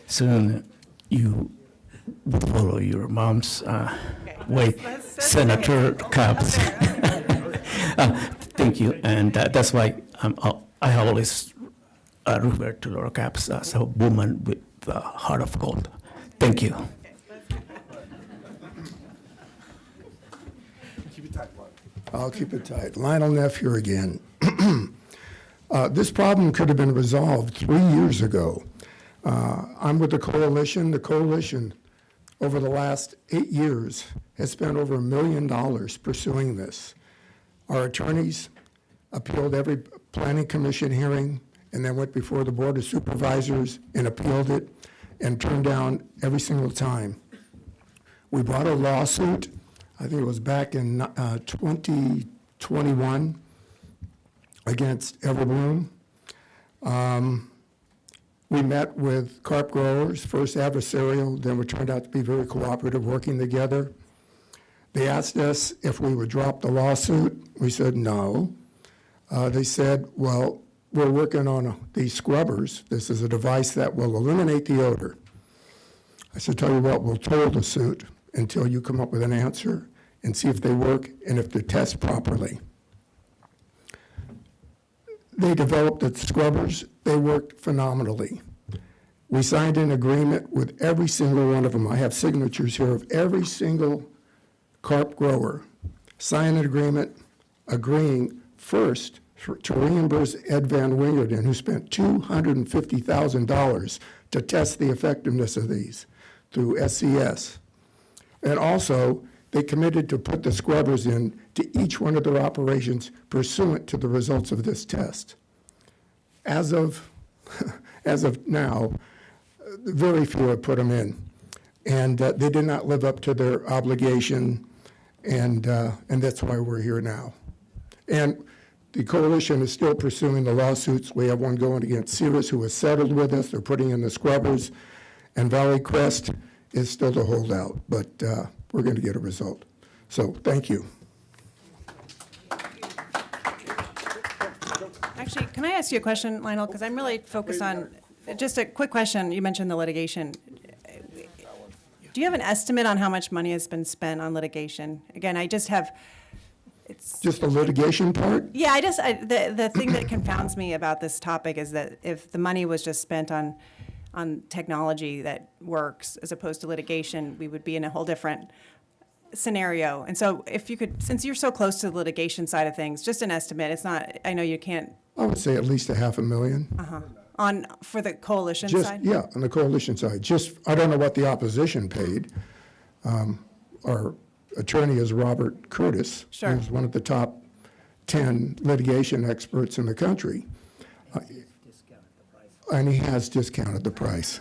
soon you will follow your mom's way, Senator Capps. Thank you. And that's why I always refer to Laura Capps as a woman with a heart of gold. Thank you. I'll keep it tight. Lionel Neff here again. This problem could have been resolved 3 years ago. I'm with the coalition. The coalition, over the last 8 years, has spent over $1 million pursuing this. Our attorneys appealed every planning commission hearing and then went before the Board of Supervisors and appealed it and turned down every single time. We brought a lawsuit, I think it was back in 2021, against Everbloom. We met with carp growers, first adversarial, then we turned out to be very cooperative, working together. They asked us if we would drop the lawsuit. We said no. They said, well, we're working on these scrubbers. This is a device that will eliminate the odor. I said, tell you what, we'll toll the suit until you come up with an answer and see if they work and if they test properly. They developed the scrubbers. They worked phenomenally. We signed an agreement with every single one of them. I have signatures here of every single carp grower. Signed an agreement agreeing first to reimburse Ed Van Wingerden, who spent $250,000 to test the effectiveness of these through SCS. And also, they committed to put the scrubbers in to each one of their operations pursuant to the results of this test. As of now, very few have put them in. And they did not live up to their obligation, and that's why we're here now. And the coalition is still pursuing the lawsuits. We have one going against Cirrus, who has settled with us. They're putting in the scrubbers. And Valley Crest is still the holdout, but we're going to get a result. So thank you. Actually, can I ask you a question, Lionel? Because I'm really focused on, just a quick question. You mentioned the litigation. Do you have an estimate on how much money has been spent on litigation? Again, I just have, it's. Just the litigation part? Yeah, the thing that confounds me about this topic is that if the money was just spent on technology that works as opposed to litigation, we would be in a whole different scenario. And so if you could, since you're so close to the litigation side of things, just an estimate, it's not, I know you can't. I would say at least $500,000. For the coalition Just, side? yeah, on the coalition side. Just, I don't know what the opposition paid. Our attorney is Robert Curtis. Sure. Who's one of the top 10 litigation experts in the country. And he has discounted the price.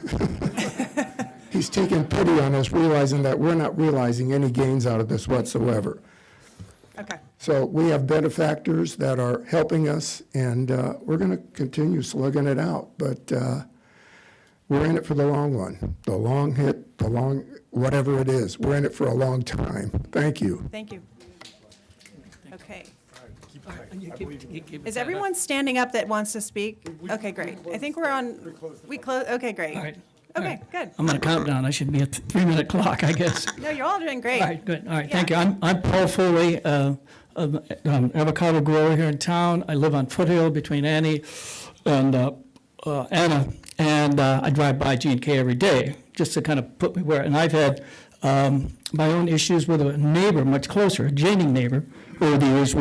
He's taken pity on us, realizing that we're not realizing any gains out of this whatsoever. Okay. So we have benefactors that are helping us, and we're going to continue slugging it out. But we're in it for the long run, the long hit, the long, whatever it is. We're in it for a long time. Thank you. Thank you. Okay. Is everyone standing up that wants to speak? Okay, great. I think we're on, we close, okay, great. All right. Okay, good. I'm on a countdown. I should be at 3-minute clock, I guess. No, you're all doing great. All right, good. All right, Yeah. thank you. I'm Paul Foley, avocado grower here in town. I live on Foothill between Annie and Anna, and I drive by G&K every day, just to kind of put me where, and I've had my own issues with a neighbor much closer, a adjoining neighbor, over the years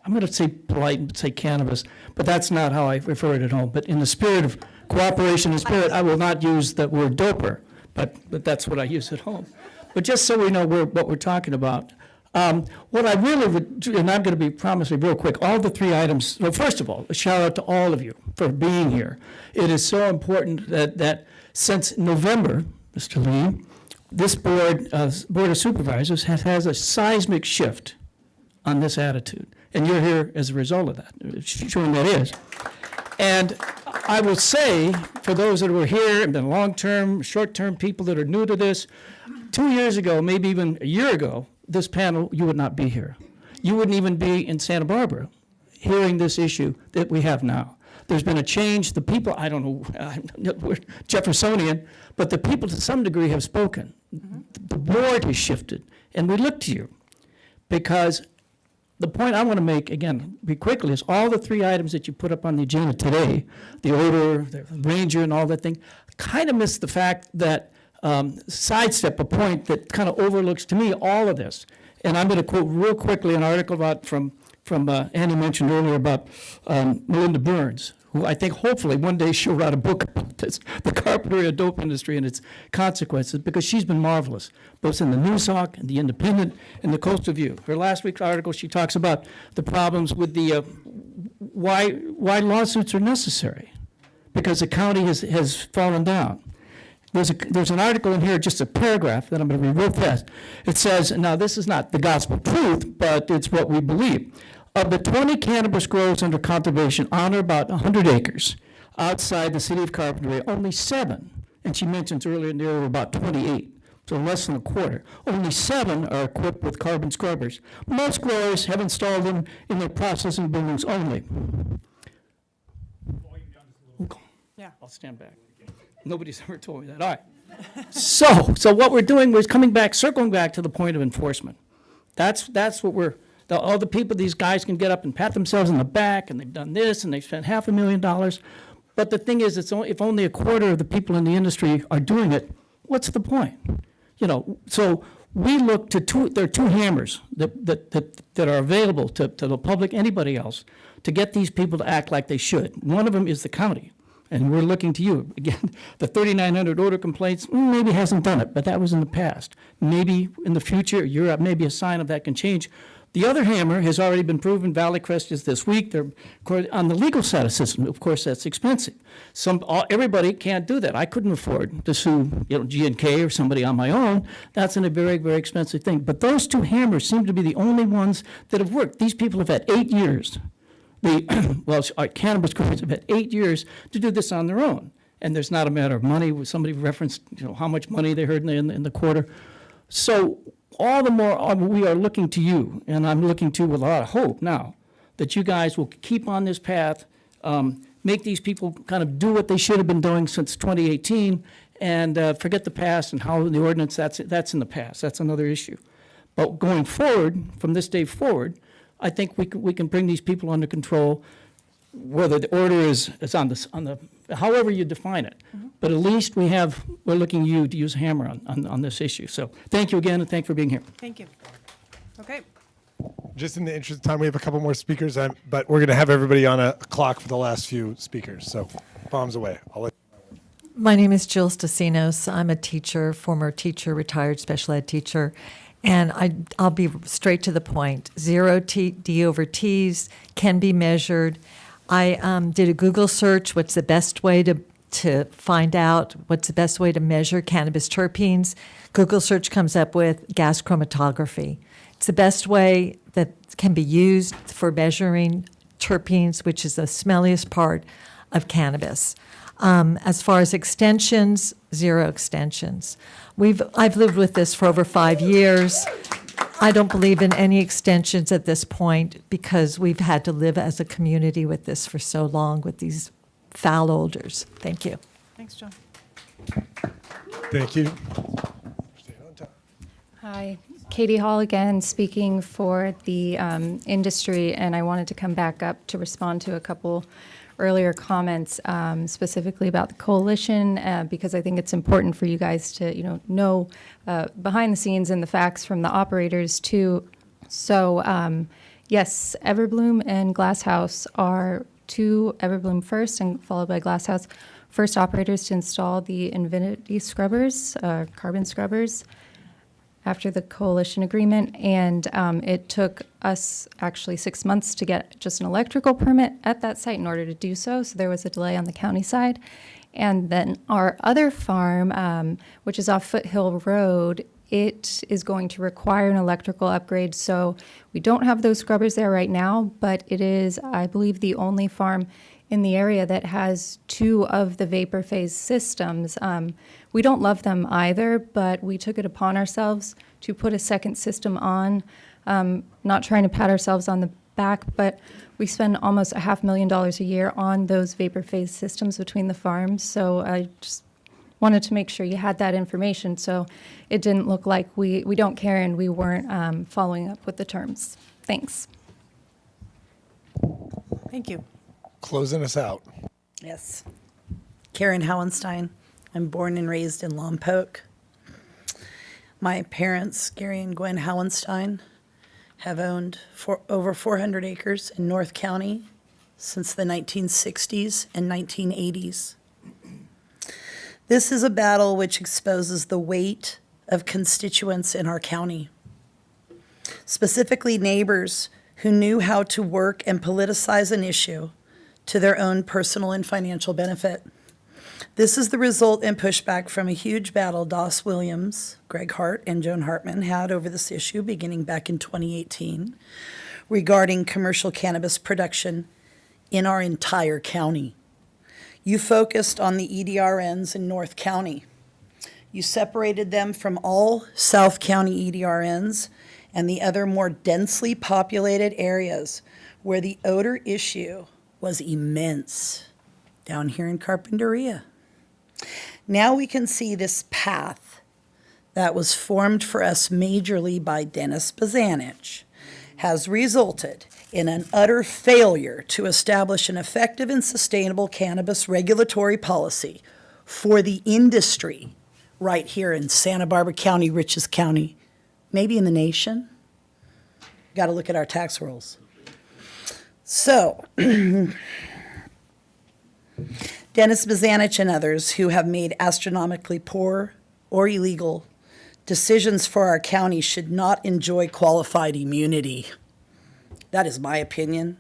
I'm going to say polite and say cannabis, but that's not how I refer it at home. But in the spirit of cooperation and spirit, I will not use the word doper, but that's what I use at home. But just so we know what we're talking about, what I really would do, and I'm going to be promising real quick, all the 3 items, well, first of all, a shout out to all of you for being here. It is so important that since November, Mr. Lee, this Board of Supervisors has a seismic shift on this attitude. And you're here as a result of that, showing that is. And I will say, for those that were here and been long-term, short-term people that are new to this, 2 years ago, maybe even a year ago, this panel, you would not be here. You wouldn't even be in Santa Barbara hearing this issue that we have now. There's been a change. The people, I don't know, we're Jeffersonian, but the people to some degree have spoken. The board has shifted, and we look to you because the point I want to make, again, be quickly, is all the 3 items that you put up on the agenda today, the odor, the ranger, and all that thing, kind of miss the fact that sidestep a point that kind of overlooks, to me, all of this. And I'm going to quote real quickly an article about from Annie mentioned earlier about Melinda Burns, who I think hopefully one day she'll write a book about this, the Carpinteria dope industry and its consequences, because she's been marvelous, both in the Newshawk and the Independent and the Coastal View. Her last week's article, she talks about the problems with the why lawsuits are necessary, because the county has fallen down. There's an article in here, just a paragraph that I'm going to read real fast. It says, now this is not the gospel truth, but it's what we believe. Of the 20 cannabis groves under cultivation on or about 100 acres outside the city of Carpinteria, only 7, and she mentions earlier there were about 28, so less than a quarter, only 7 are equipped with carbon scrubbers. Most growers have installed them in their processing buildings only. Yeah. I'll stand back. Nobody's ever told me that. All right. So what we're doing was circling back to the point of enforcement. That's what all the people, these guys can get up and pat themselves on the back, and they've done this, and they've spent $500,000. But the thing is, if only a quarter of the people in the industry are doing it, what's the point? So we look to there are 2 hammers that are available to the public, anybody else, to get these people to act like they should. One of them is the county. And we're looking to you. Again, the 3,900 odor complaints, maybe hasn't done it, but that was in the past. Maybe in the future, Europe, maybe a sign of that can change. The other hammer has already been proven. Valley Crest is this week. They're on the legal side of the system. Of course, that's expensive. Everybody can't do that. I couldn't afford to sue, G&K or somebody on my own. That's a very, very expensive thing. But those 2 hammers seem to be the only ones that have worked. These people have had 8 years. Our cannabis growers have had 8 years to do this on their own. And there's not a matter of money. Somebody referenced, how much money they heard in the quarter. So all the more we are looking to you, and I'm looking to with a lot of hope now, that you guys will keep on this path, make these people kind of do what they should have been doing since 2018, and forget the past and how the ordinance, that's in the past. That's another issue. But going forward, from this day forward, I think we can bring these people under control, whether the order is on the however you define it. But at least we're looking to you to use a hammer on this issue. So thank you again, and thank you for being here. Thank you. Okay. Just in the interest of time, we have a couple more speakers, but we're going to have everybody on a clock for the last few speakers. So bombs away. My name is Jill Stasinos. I'm a teacher, former teacher, retired special ed teacher. And I'll be straight to the point. 0 D over T's can be measured. I did a Google search, what's the best way to find out what's the best way to measure cannabis terpenes. Google search comes up with gas chromatography. It's the best way that can be used for measuring terpenes, which is the smelliest part of cannabis. As far as extensions, 0 extensions. I've lived with this for over 5 years. I don't believe in any extensions at this point because we've had to live as a community with this for so long with these foul odors. Thank you. Thanks, John. Thank you. Hi, Katie Hall again, speaking for the industry, and I wanted to come back up to respond to a couple earlier comments, specifically about the coalition, because I think it's important for you guys to, know behind the scenes and the facts from the operators too. So, yes, Everbloom and Glasshouse are two, Everbloom first and followed by Glasshouse, first operators to install the Infinity scrubbers, carbon scrubbers, after the coalition agreement, and it took us actually 6 months to get just an electrical permit at that site in order to do so, so there was a delay on the county side. And then our other farm, which is off Foothill Road, it is going to require an electrical upgrade, so we don't have those scrubbers there right now, but it is, I believe, the only farm in the area that has two of the vapor phase systems. We don't love them either, but we took it upon ourselves to put a second system on, not trying to pat ourselves on the back, but we spend almost $500,000 a year on those vapor phase systems between the farms. So I just wanted to make sure you had that information so it didn't look like we don't care and we weren't following up with the terms. Thanks. Thank you. Closing us out. Yes. Karen Howenstein. I'm born and raised in Lompoc. My parents, Gary and Gwen Howenstein, have owned over 400 acres in North County since the 1960s and 1980s. This is a battle which exposes the weight of constituents in our county, specifically neighbors who knew how to work and politicize an issue to their own personal and financial benefit. This is the result and pushback from a huge battle Doss Williams, Greg Hart, and Joan Hartman had over this issue beginning back in 2018 regarding commercial cannabis production in our entire county. You focused on the EDRNs in North County. You separated them from all South County EDRNs and the other more densely populated areas where the odor issue was immense, down here in Carpinteria. Now we can see this path that was formed for us majorly by Dennis Bazanich has resulted in an utter failure to establish an effective and sustainable cannabis regulatory policy for the industry right here in Santa Barbara County, Riches County, maybe in the nation. Got to look at our tax rolls. So, Dennis Bazanich and others who have made astronomically poor or illegal decisions for our county should not enjoy qualified immunity. That is my opinion,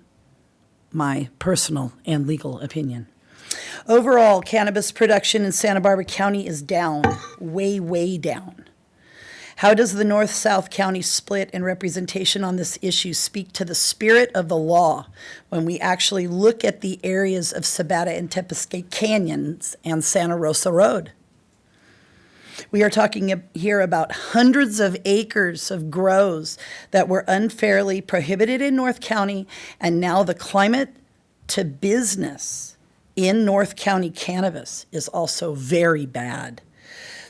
my personal and legal opinion. Overall, cannabis production in Santa Barbara County is down, way, way down. How does the North-South County split and representation on this issue speak to the spirit of the law when we actually look at the areas of Sabata and Tepesquay Canyons and Santa Rosa Road? We are talking here about hundreds of acres of grows that were unfairly prohibited in North County, and now the climate to business in North County cannabis is also very bad.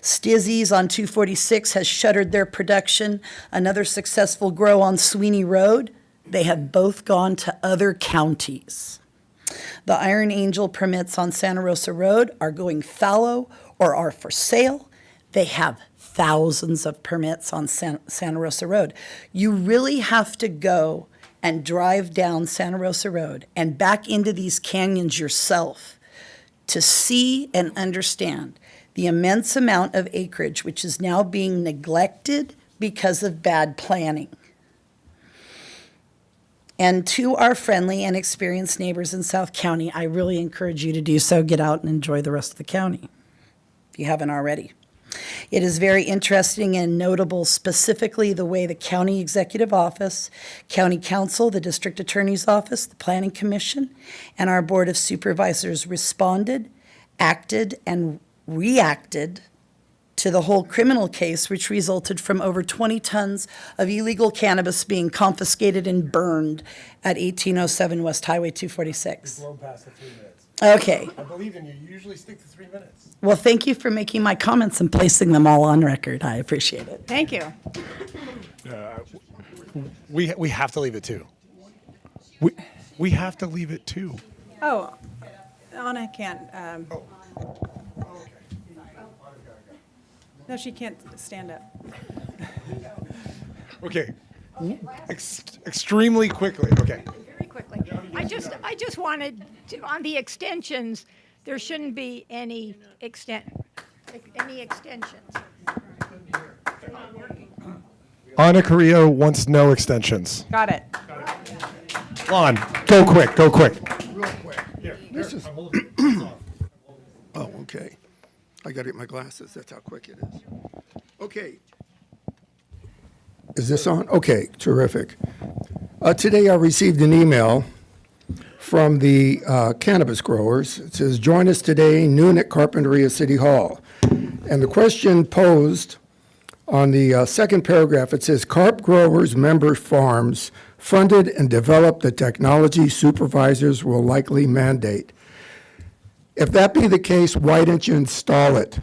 Stizzy's on 246 has shuttered their production. Another successful grow on Sweeney Road. They have both gone to other counties. The Iron Angel permits on Santa Rosa Road are going fallow or are for sale. They have thousands of permits on Santa Rosa Road. You really have to go and drive down Santa Rosa Road and back into these canyons yourself to see and understand the immense amount of acreage which is now being neglected because of bad planning. And to our friendly and experienced neighbors in South County, I really encourage you to do so. Get out and enjoy the rest of the county, if you haven't already. It is very interesting and notable, specifically the way the County Executive Office, County Council, the District Attorney's Office, the Planning Commission, and our Board of Supervisors responded, acted, and reacted to the whole criminal case, which resulted from over 20 tons of illegal cannabis being confiscated and burned at 1807 West Highway 246. Blown past the 3 minutes. Okay. I believe in you. You usually stick to 3 minutes. Well, thank you for making my comments and placing them all on record. I appreciate it. Thank you. We have to leave it too. We have to leave it too. Oh, Anna can't. No, she can't stand up. Okay. Extremely quickly. Okay. Very quickly. I just wanted to, on the extensions, there shouldn't be any extensions. Anna Carrillo wants no extensions. Got it. Lon, go quick. Go quick. Real quick. This is. Oh, okay. I got to get my glasses. That's how quick it is. Okay. Is this on? Okay, terrific. Today I received an email from the cannabis growers. It says, join us today, noon at Carpinteria City Hall. And the question posed on the second paragraph, it says, carp growers, member farms, funded and developed the technology supervisors will likely mandate. If that be the case, why didn't you install it?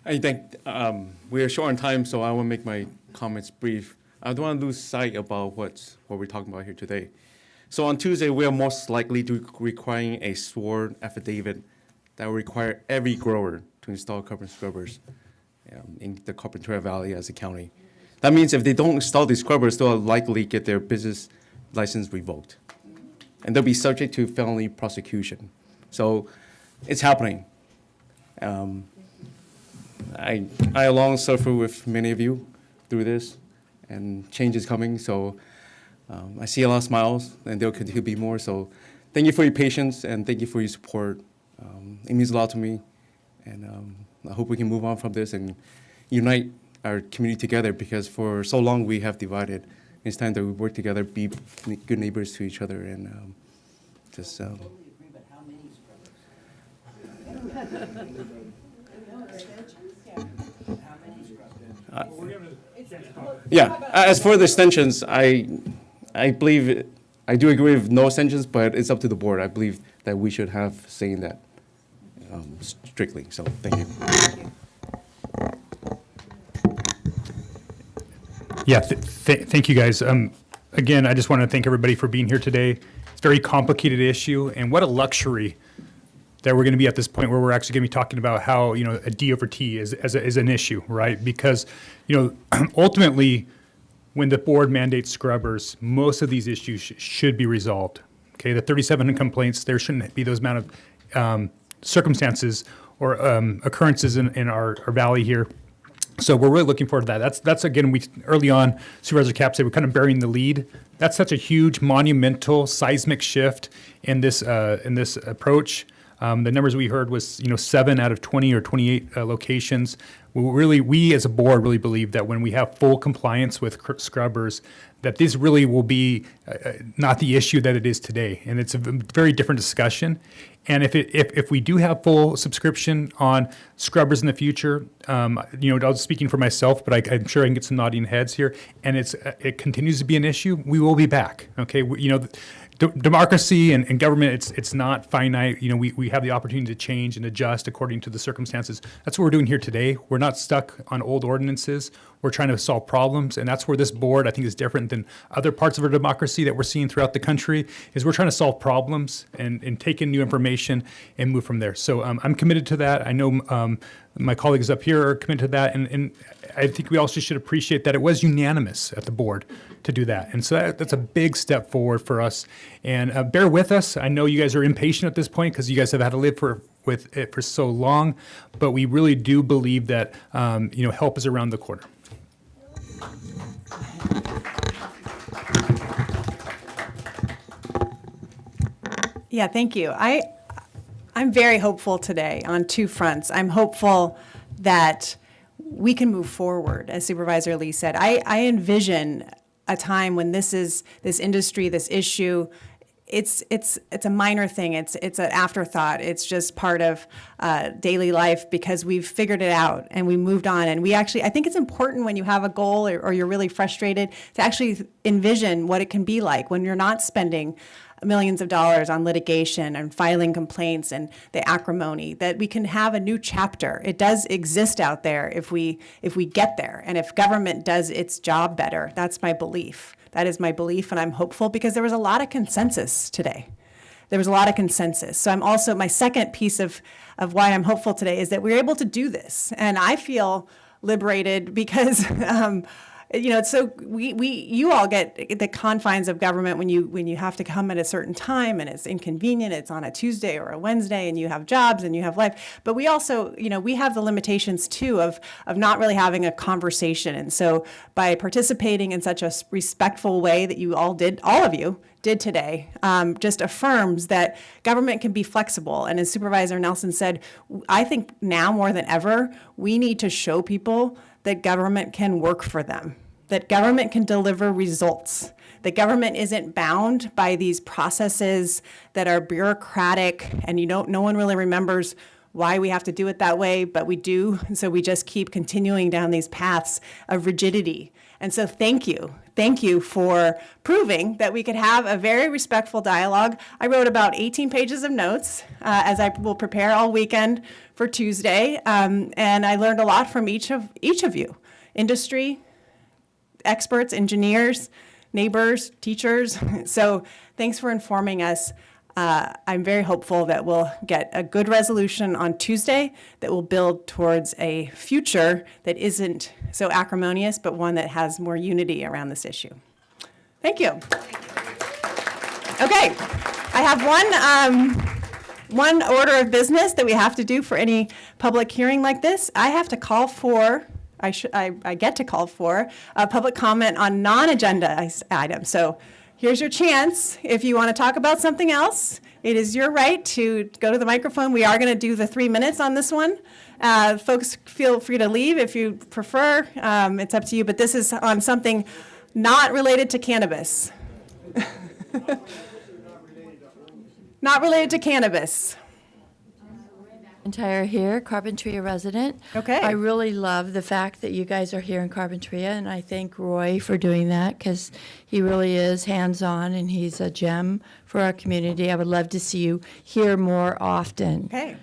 I think we are short on time, so I will make my comments brief. I don't want to lose sight about what we're talking about here today. So on Tuesday, we are most likely to requiring a sworn affidavit that will require every grower to install carbon scrubbers in the Carpinteria Valley as a county. That means if they don't install these scrubbers, they'll likely get their business license revoked. And they'll be subject to felony prosecution. So it's happening. I along suffer with many of you through this, and change is coming. So I see a lot of smiles, and there'll continue to be more. So thank you for your patience, and thank you for your support. It means a lot to me, and I hope we can move on from this and unite our community together, because for so long we have divided. It's time that we work together, be good neighbors to each other, and just. Yeah, as for the extensions, I believe, I do agree with no extensions, but it's up to the board. I believe that we should have saying that strictly, so thank you. Yeah, thank you guys. Again, I just want to thank everybody for being here today. It's a very complicated issue, and what a luxury that we're going to be at this point where we're actually going to be talking about how, you know, a D over T is an issue, right? Because, you know, ultimately, when the board mandates scrubbers, most of these issues should be resolved. Okay, the 37 complaints, there shouldn't be those amount of circumstances or occurrences in our valley here. So we're really looking forward to that. That's again, we early on, Supervisor Cap said we're kind of burying the lead. That's such a huge, monumental, seismic shift in this approach. The numbers we heard was, you know, 7 out of 20 or 28 locations. We as a board really believe that when we have full compliance with scrubbers, that this really will be not the issue that it is today, and it's a very different discussion. And if we do have full subscription on scrubbers in the future, you know, I was speaking for myself, but I'm sure I can get some nodding heads here, and it continues to be an issue, we will be back. Okay, you know. Democracy and government, it's not finite. You know, we have the opportunity to change and adjust according to the circumstances. That's what we're doing here today. We're not stuck on old ordinances. We're trying to solve problems, and that's where this board, I think, is different than other parts of our democracy that we're seeing throughout the country, is we're trying to solve problems and take in new information and move from there. So I'm committed to that. I know my colleagues up here are committed to that, and I think we also should appreciate that it was unanimous at the board to do that. And so that's a big step forward for us. And bear with us. I know you guys are impatient at this point because you guys have had to live with it for so long, but we really do believe that you know, help is around the corner. Yeah, thank you. I'm very hopeful today on two fronts. I'm hopeful that we can move forward, as Supervisor Lee said. I envision a time when this industry, this issue it's a minor thing. It's an afterthought. It's just part of daily life because we've figured it out and we moved on. And we actually, I think it's important when you have a goal or you're really frustrated to actually envision what it can be like when you're not spending millions of dollars on litigation and filing complaints and the acrimony, that we can have a new chapter. It does exist out there if we get there, and if government does its job better. That's my belief. That is my belief, and I'm hopeful because there was a lot of consensus today. There was a lot of consensus. So I'm also, my second piece of why I'm hopeful today is that we're able to do this. And I feel liberated because it's so you all get the confines of government when you have to come at a certain time and it's inconvenient. It's on a Tuesday or a Wednesday and you have jobs and you have life. But we also, we have the limitations too of not really having a conversation. And so by participating in such a respectful way that you all of you did today, just affirms that government can be flexible. And as Supervisor Nelson said, I think now more than ever, we need to show people that government can work for them, that government can deliver results, that government isn't bound by these processes that are bureaucratic and no one really remembers why we have to do it that way, but we do. And so we just keep continuing down these paths of rigidity. And so thank you. Thank you for proving that we could have a very respectful dialogue. I wrote about 18 pages of notes as I will prepare all weekend for Tuesday. And I learned a lot from each of you, industry, experts, engineers, neighbors, teachers. So thanks for informing us. I'm very hopeful that we'll get a good resolution on Tuesday that will build towards a future that isn't so acrimonious, but one that has more unity around this issue. Thank you. Okay, I have one order of business that we have to do for any public hearing like this. I have to call for, I get to call for a public comment on non-agenda items. So here's your chance. If you want to talk about something else, it is your right to go to the microphone. We are going to do the 3 minutes on this one. Folks, feel free to leave if you prefer. It's up to you, but this is on something not related to cannabis. Not related to cannabis. Carpinteria here, Carpinteria resident. Okay. I really love the fact that you guys are here in Carpinteria, and I thank Roy for doing that because he really is hands-on and he's a gem for our community. I would love to see you here more often. Okay.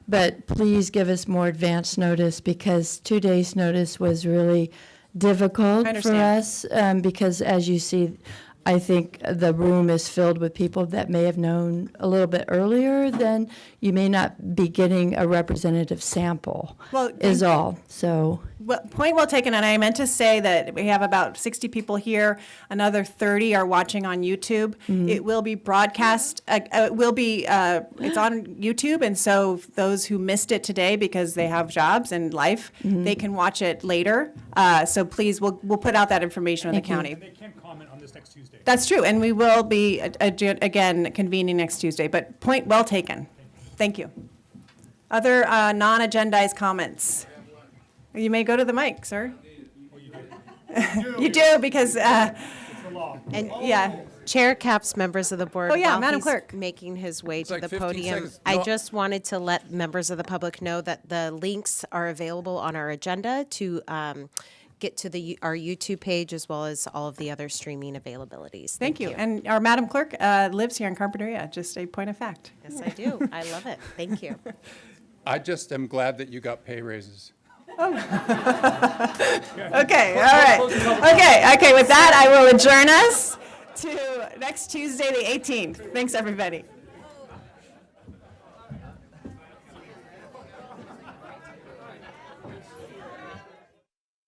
But please give us more advance notice because 2 days' notice was really difficult for us because, as you see, I think the room is filled with people that may have known a little bit earlier than you may not be getting a representative sample, is all. So. Well, point well taken, and I meant to say that we have about 60 people here. Another 30 are watching on YouTube. Mm-hmm. It will be broadcast. It's on YouTube, and so those who missed it today because they have jobs and life, Mm-hmm. they can watch it later. So please, we'll put out that information on the county. They can comment on this next Tuesday. That's true, and we will be again convening next Tuesday. But point well taken. Thank you. Other non-agendized comments. You may go to the mic, sir. You do because Chair Capps, members of the board. Oh, yeah, while Madam he's Clerk. making his way to like the 15 podium, seconds. I No. just wanted to let members of the public know that the links are available on our agenda to get to our YouTube page as well as all of the other streaming availabilities. Thank you. And our Madam Clerk lives here in Carpinteria, just a point of fact. Yes, I do. I love it. Thank you. I just am glad that you got pay raises. Okay, all right. Okay, with that, I will adjourn us to next Tuesday, the 18th. Thanks, everybody.